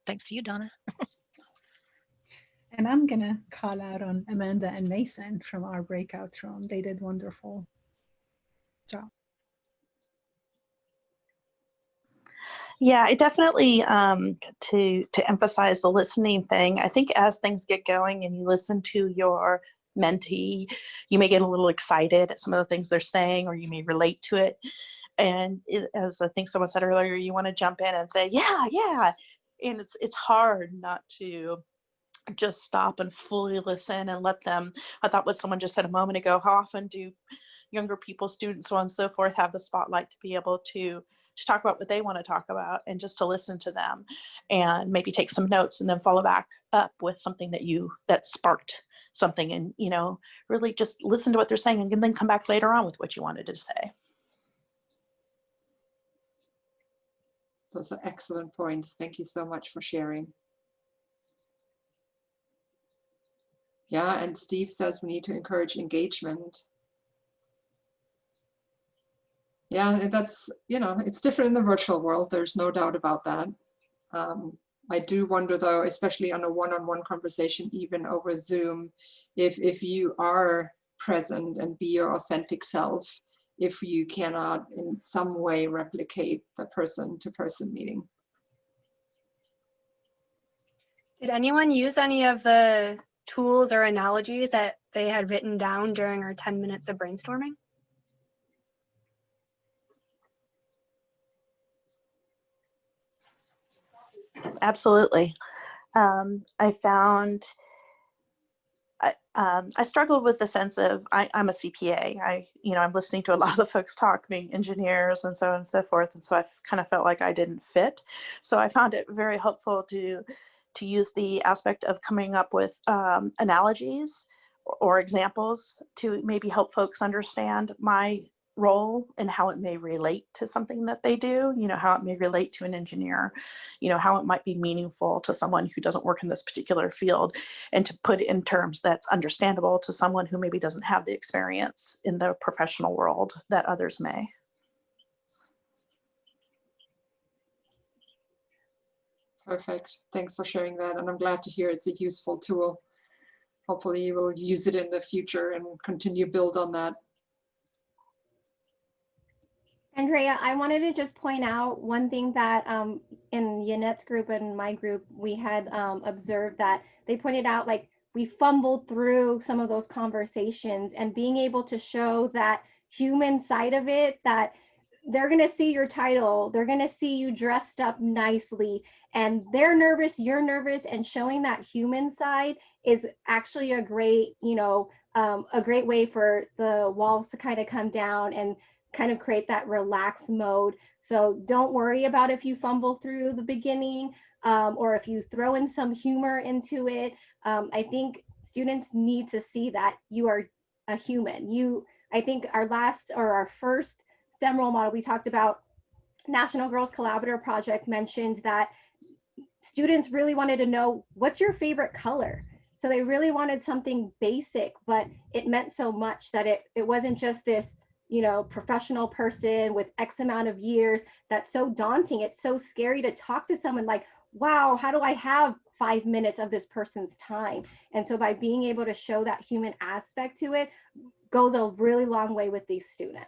Thanks to you, Donna. And I'm going to call out on Amanda and Mason from our breakout room. They did wonderful job. Yeah, I definitely, to emphasize the listening thing, I think as things get going and you listen to your mentee, you may get a little excited at some of the things they're saying, or you may relate to it. And as I think someone said earlier, you want to jump in and say, yeah. And it's hard not to just stop and fully listen and let them. I thought what someone just said a moment ago, how often do younger people, students, so on and so forth, have the spotlight to be able to talk about what they want to talk about, and just to listen to them and maybe take some notes and then follow back up with something that sparked something, and really just listen to what they're saying and then come back later on with what you wanted to say. Those are excellent points. Thank you so much for sharing. Yeah, and Steve says we need to encourage engagement. Yeah, that's, it's different in the virtual world. There's no doubt about that. I do wonder though, especially on a one-on-one conversation, even over Zoom, if you are present and be your authentic self, if you cannot in some way replicate the person-to-person meeting. Did anyone use any of the tools or analogies that they had written down during our 10 minutes of brainstorming? Absolutely. I found I struggled with the sense of I'm a CPA. I'm listening to a lot of the folks talk, being engineers and so on and so forth, and so I kind of felt like I didn't fit. So I found it very helpful to use the aspect of coming up with analogies or examples to maybe help folks understand my role and how it may relate to something that they do, how it may relate to an engineer, how it might be meaningful to someone who doesn't work in this particular field, and to put it in terms that's understandable to someone who maybe doesn't have the experience in the professional world that others may. Perfect. Thanks for sharing that. And I'm glad to hear it's a useful tool. Hopefully you will use it in the future and continue to build on that. Andrea, I wanted to just point out one thing that in Yanette's group and my group, we had observed that they pointed out, like, we fumbled through some of those conversations, and being able to show that human side of it, that they're going to see your title, they're going to see you dressed up nicely, and they're nervous, you're nervous, and showing that human side is actually a great, a great way for the walls to kind of come down and kind of create that relaxed mode. So don't worry about if you fumble through the beginning, or if you throw in some humor into it. I think students need to see that you are a human. I think our first STEM role model, we talked about National Girls Collaborative Project mentioned that students really wanted to know, what's your favorite color? So they really wanted something basic, but it meant so much that it wasn't just this, you know, professional person with X amount of years. That's so daunting. It's so scary to talk to someone like, wow, how do I have 5 minutes of this person's time? And so by being able to show that human aspect to it goes a really long way with these students.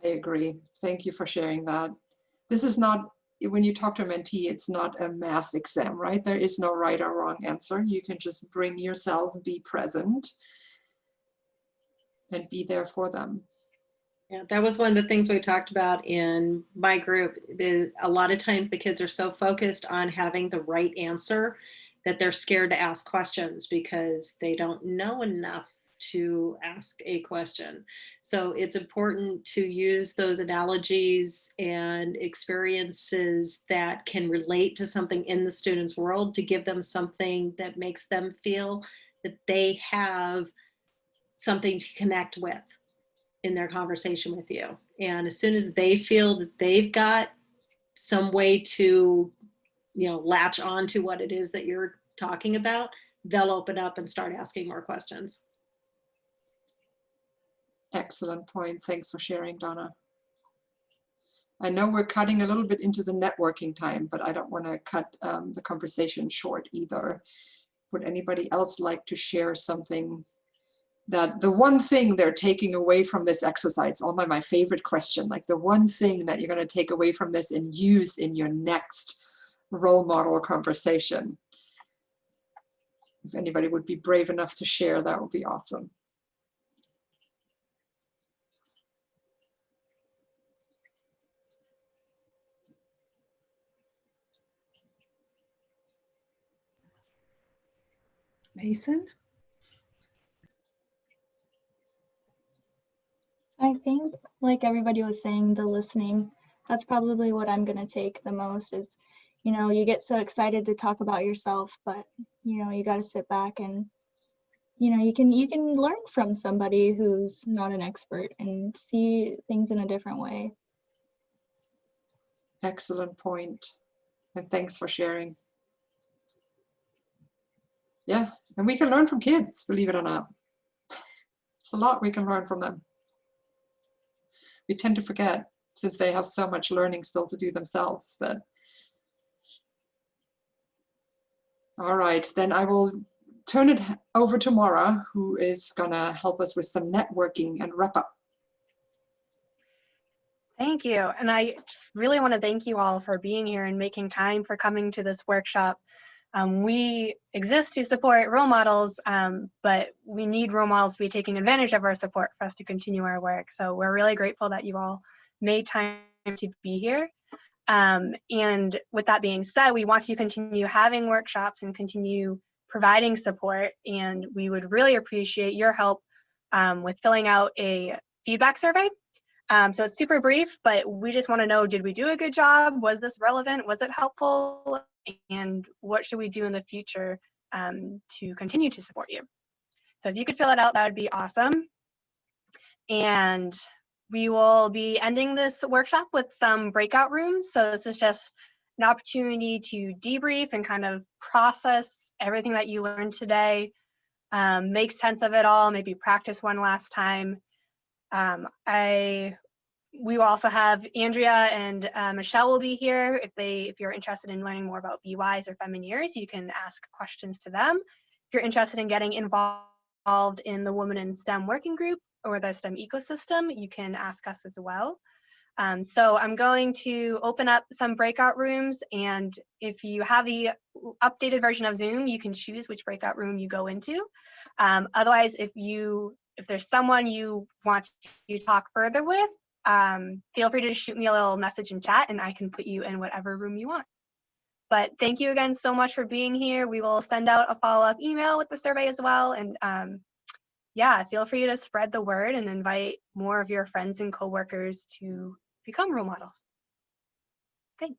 I agree. Thank you for sharing that. This is not, when you talk to a mentee, it's not a math exam, right? There is no right or wrong answer. You can just bring yourself, be present, and be there for them. Yeah, that was one of the things we talked about in my group. A lot of times the kids are so focused on having the right answer that they're scared to ask questions because they don't know enough to ask a question. So it's important to use those analogies and experiences that can relate to something in the student's world to give them something that makes them feel that they have something to connect with in their conversation with you. And as soon as they feel that they've got some way to, you know, latch on to what it is that you're talking about, they'll open up and start asking more questions. Excellent point. Thanks for sharing, Donna. I know we're cutting a little bit into the networking time, but I don't want to cut the conversation short either. Would anybody else like to share something that the one thing they're taking away from this exercise, my favorite question, like the one thing that you're going to take away from this and use in your next role model conversation? If anybody would be brave enough to share, that would be awesome. Mason? I think, like everybody was saying, the listening, that's probably what I'm going to take the most is, you know, you get so excited to talk about yourself, but, you know, you got to sit back and, you know, you can learn from somebody who's not an expert and see things in a different way. Excellent point. And thanks for sharing. Yeah, and we can learn from kids, believe it or not. It's a lot we can learn from them. We tend to forget since they have so much learning still to do themselves. But all right, then I will turn it over to Maura, who is gonna help us with some networking and wrap up. Thank you. And I just really want to thank you all for being here and making time for coming to this workshop. We exist to support role models, but we need role models to be taking advantage of our support for us to continue our work. So we're really grateful that you all made time to be here. And with that being said, we want to continue having workshops and continue providing support. And we would really appreciate your help with filling out a feedback survey. So it's super brief, but we just want to know, did we do a good job? Was this relevant? Was it helpful? And what should we do in the future to continue to support you? So if you could fill it out, that would be awesome. And we will be ending this workshop with some breakout rooms. So this is just an opportunity to debrief and kind of process everything that you learned today, make sense of it all, maybe practice one last time. We will also have Andrea and Michelle will be here. If you're interested in learning more about BYs or Femineers, you can ask questions to them. If you're interested in getting involved in the Women in STEM working group or the STEM ecosystem, you can ask us as well. So I'm going to open up some breakout rooms, and if you have the updated version of Zoom, you can choose which breakout room you go into. Otherwise, if there's someone you want to talk further with, feel free to just shoot me a little message in chat and I can put you in whatever room you want. But thank you again so much for being here. We will send out a follow-up email with the survey as well. And yeah, feel free to spread the word and invite more of your friends and coworkers to become role models. Thanks.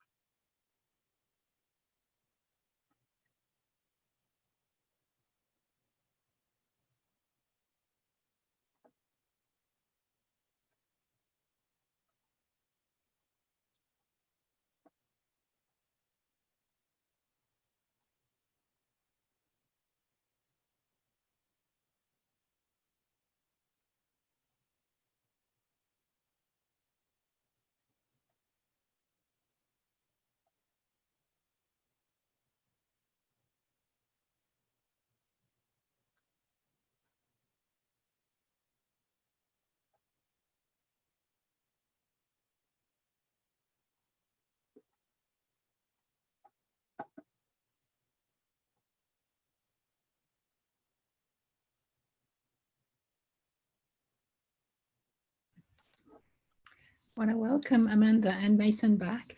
Want to welcome Amanda and Mason back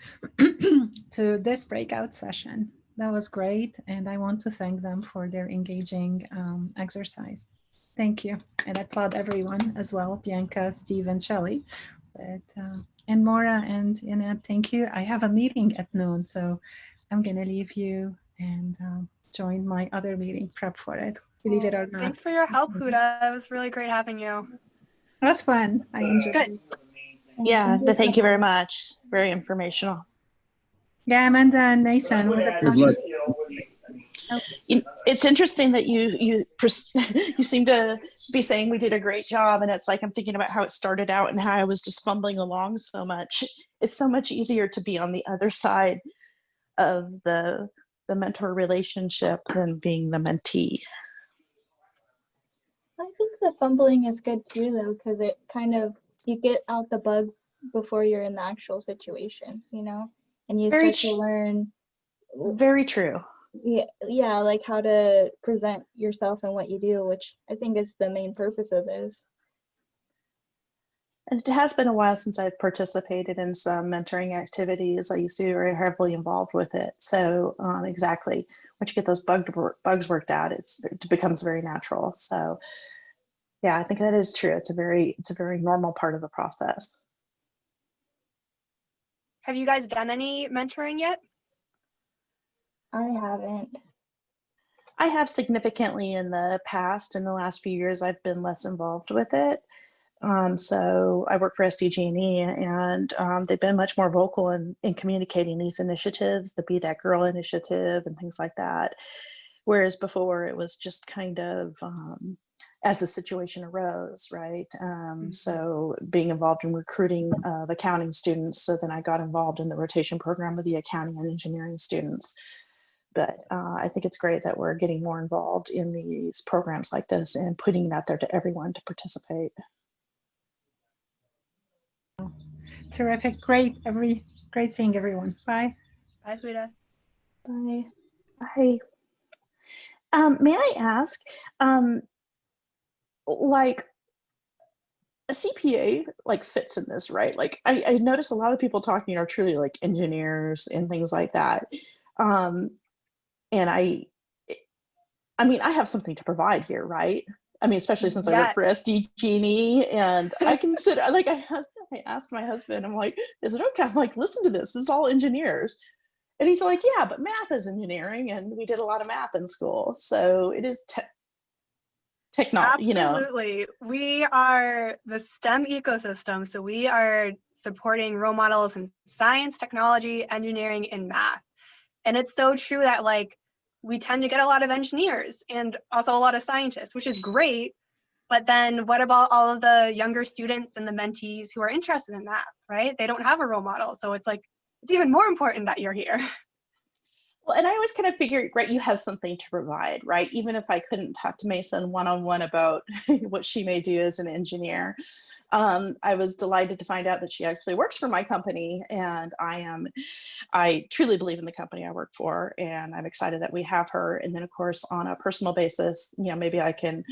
to this breakout session. That was great, and I want to thank them for their engaging exercise. Thank you, and I applaud everyone as well, Bianca, Steve, and Shelley. And Maura and Annette, thank you. I have a meeting at noon, so I'm going to leave you and join my other meeting, prep for it, believe it or not. Thanks for your help, Huda. It was really great having you. It was fun. I enjoyed Good. it. Yeah, but thank you very much. Very informational. Yeah, Amanda and Mason, was it Good luck. It's interesting that you seem to be saying we did a great job, and it's like I'm thinking about how it started out and how I was just fumbling along so much. It's so much easier to be on the other side of the mentor relationship than being the mentee. I think the fumbling is good too, though, because it kind of, you get out the bugs before you're in the actual situation, you know, and you start to learn. Very true. Yeah, like how to present yourself and what you do, which I think is the main purpose of this. And it has been a while since I've participated in some mentoring activities. I used to be very heavily involved with it. So exactly, once you get those bugs worked out, it becomes very natural. So yeah, I think that is true. It's a very normal part of the process. Have you guys done any mentoring yet? I haven't. I have significantly in the past. In the last few years, I've been less involved with it. So I work for SDG&E, and they've been much more vocal in communicating these initiatives, the Be That Girl initiative and things like that. Whereas before it was just kind of as the situation arose, right? So being involved in recruiting of accounting students, so then I got involved in the rotation program with the accounting and engineering students. But I think it's great that we're getting more involved in these programs like this and putting it out there to everyone to participate. Terrific. Great seeing everyone. Bye. Bye, Huda. Bye. Bye. May I ask, like a CPA like fits in this, right? Like I notice a lot of people talking are truly like engineers and things like that. And I mean, I have something to provide here, right? I mean, especially since I work for SDG&E, and I consider, like, I asked my husband, I'm like, is it okay? I'm like, listen to this. This is all engineers. And he's like, yeah, but math is engineering, and we did a lot of math in school. So it is technology, you know. Absolutely. We are the STEM ecosystem. So we are supporting role models in science, technology, engineering, and math. And it's so true that like we tend to get a lot of engineers and also a lot of scientists, which is great. But then what about all of the younger students and the mentees who are interested in math, right? They don't have a role model. So it's like, it's even more important that you're here. Well, and I always kind of figured, right, you have something to provide, right? Even if I couldn't talk to Mason one-on-one about what she may do as an engineer. I was delighted to find out that she actually works for my company, and I truly believe in the company I work for, and I'm excited that we have her. And then of course, on a personal basis, you know, maybe I can,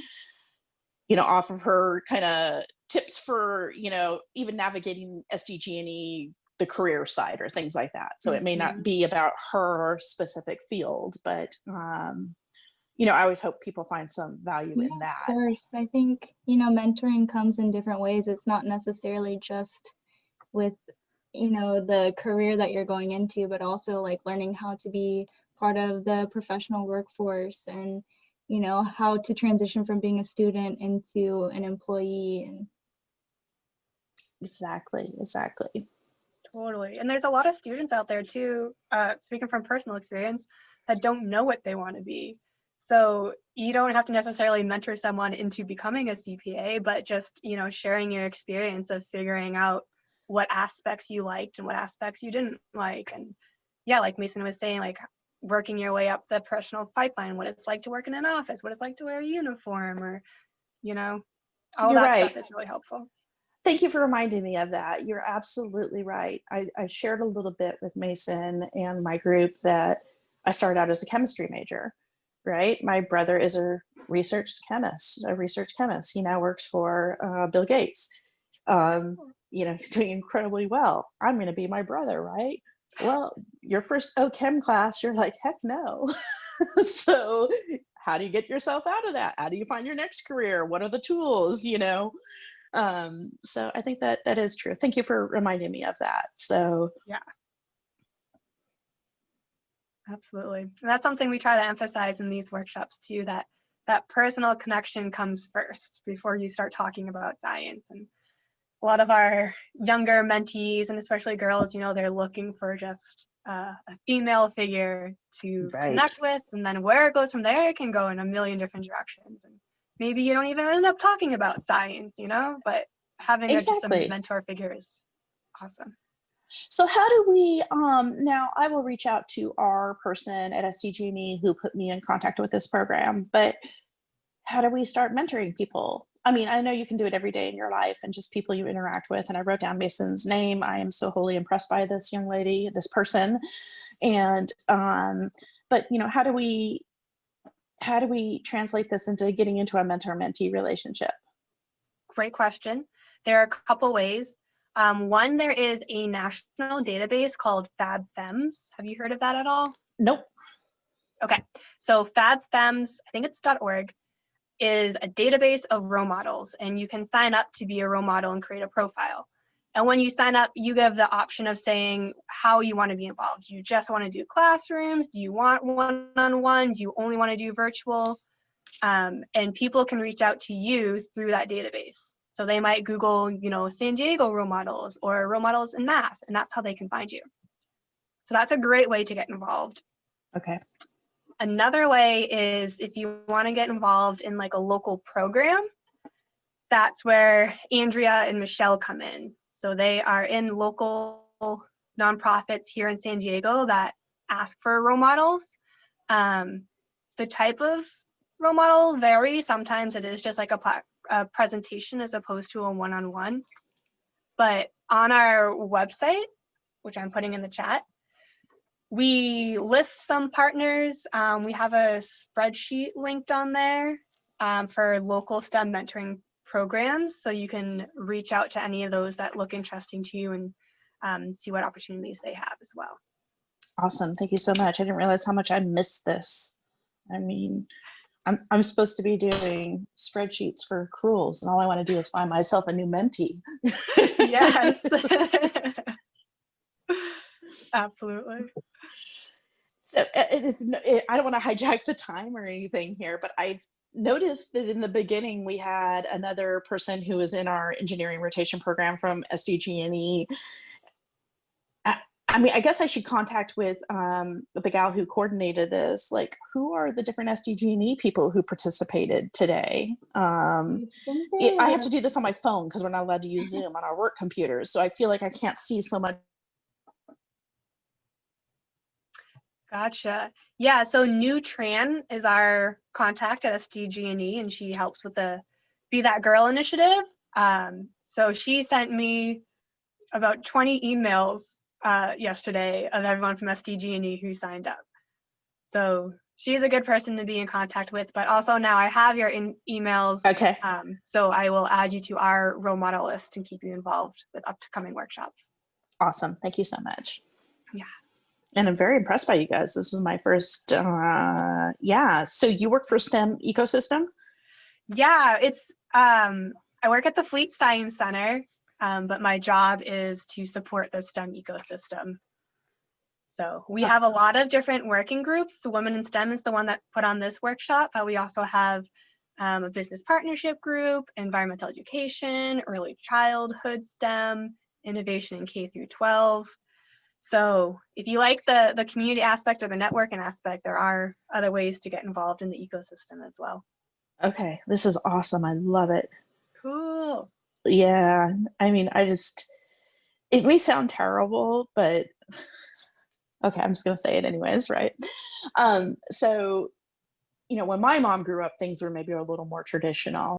you know, offer her kind of tips for, you know, even navigating SDG&E, the career side or things like that. So it may not be about her specific field, but you know, I always hope people find some value in that. Of course. I think, you know, mentoring comes in different ways. It's not necessarily just with, you know, the career that you're going into, but also like learning how to be part of the professional workforce and, you know, how to transition from being a student into an employee. And Exactly. Totally. And there's a lot of students out there too, speaking from personal experience, that don't know what they want to be. So you don't have to necessarily mentor someone into becoming a CPA, but just, you know, sharing your experience of figuring out what aspects you liked and what aspects you didn't like. And yeah, like Mason was saying, like working your way up the professional pipeline, what it's like to work in an office, what it's like to wear a uniform, or, you know, all You're that right. stuff is really helpful. Thank you for reminding me of that. You're absolutely right. I shared a little bit with Mason and my group that I started out as a chemistry major, right? My brother is a research chemist. He now works for Bill Gates. You he's doing incredibly well. I'm going to be my brother, right? Well, your first OChem class, you're like, heck no. So how do you get yourself out of that? How do you find your next career? What are the tools, So I think that is true. Thank you for reminding me of that. So yeah, absolutely. And that's something we try to emphasize in these workshops too, that personal connection comes first before you start talking about science. And a lot of our younger mentees, and especially girls, they're looking for just a female figure to connect with, and then where it goes from there, it can go in a million different directions. And maybe you don't even end up talking about science, but having just a mentor figure is awesome. So how do we, now I will reach out to our person at SDG&E who put me in contact with this program, but how do we start mentoring people? I mean, I know you can do it every day in your life and just people you interact with. And I wrote down Mason's name. I am so wholly impressed by this young lady, this person. And, but how do we translate this into getting into a mentor-mentee relationship? Great question. There are a couple ways. One, there is a national database called FabFems. Have you heard of that at all? Nope. Okay, so FabFems, I think it's .org, is a database of role models, and you can sign up to be a role model and create a profile. And when you sign up, you give the option of saying how you want to be involved. Do you just want to do classrooms? Do you want one-on-one? Do you only want to do virtual? And people can reach out to you through that database. So they might Google, San Diego role models or role models in math, and that's how they can find you. So that's a great way to get involved. Okay. Another way is if you want to get involved in like a local program, that's where Andrea and Michelle come in. So they are in local nonprofits here in San Diego that ask for role models. The type of role model varies. Sometimes it is just like a presentation as opposed to a one-on-one. But on our website, which I'm putting in the chat, we list some partners. We have a spreadsheet linked on there for local STEM mentoring programs. So you can reach out to any of those that look interesting to you and see what opportunities they have as well. Awesome. Thank you so much. I didn't realize how much I missed this. I mean, I'm supposed to be doing spreadsheets for accruals, and all I want to do is find myself a new mentee. Yes. Absolutely. So I don't want to hijack the time or anything here, but I've noticed that in the beginning we had another person who was in our engineering rotation program from SDG&E. I mean, I guess I should contact with the gal who coordinated this. Like, who are the different SDG&E people who participated today? I have to do this on my phone because we're not allowed to use Zoom on our work computers. So I feel like I can't see so much. Gotcha. Yeah, so New Tran is our contact at SDG&E, and she helps with the Be That Girl initiative. So she sent me about 20 emails yesterday of everyone from SDG&E who signed up. So she's a good person to be in contact with, but also now I have your emails. Okay. So I will add you to our role model list and keep you involved with upcoming workshops. Awesome. Thank you so much. Yeah. And I'm very impressed by you guys. This is my first, yeah. So you work for STEM ecosystem? Yeah, it's, I work at the Fleet Science Center, but my job is to support the STEM ecosystem. So we have a lot of different working groups. The Women in STEM is the one that put on this workshop, but we also have a business partnership group, environmental education, early childhood STEM, innovation in K through 12. So if you like the community aspect or the networking aspect, there are other ways to get involved in the ecosystem as well. Okay, this is awesome. I love it. Cool. Yeah, I mean, it may sound terrible, but okay, I'm just gonna say it anyways, right? So, when my mom grew up, things were maybe a little more traditional.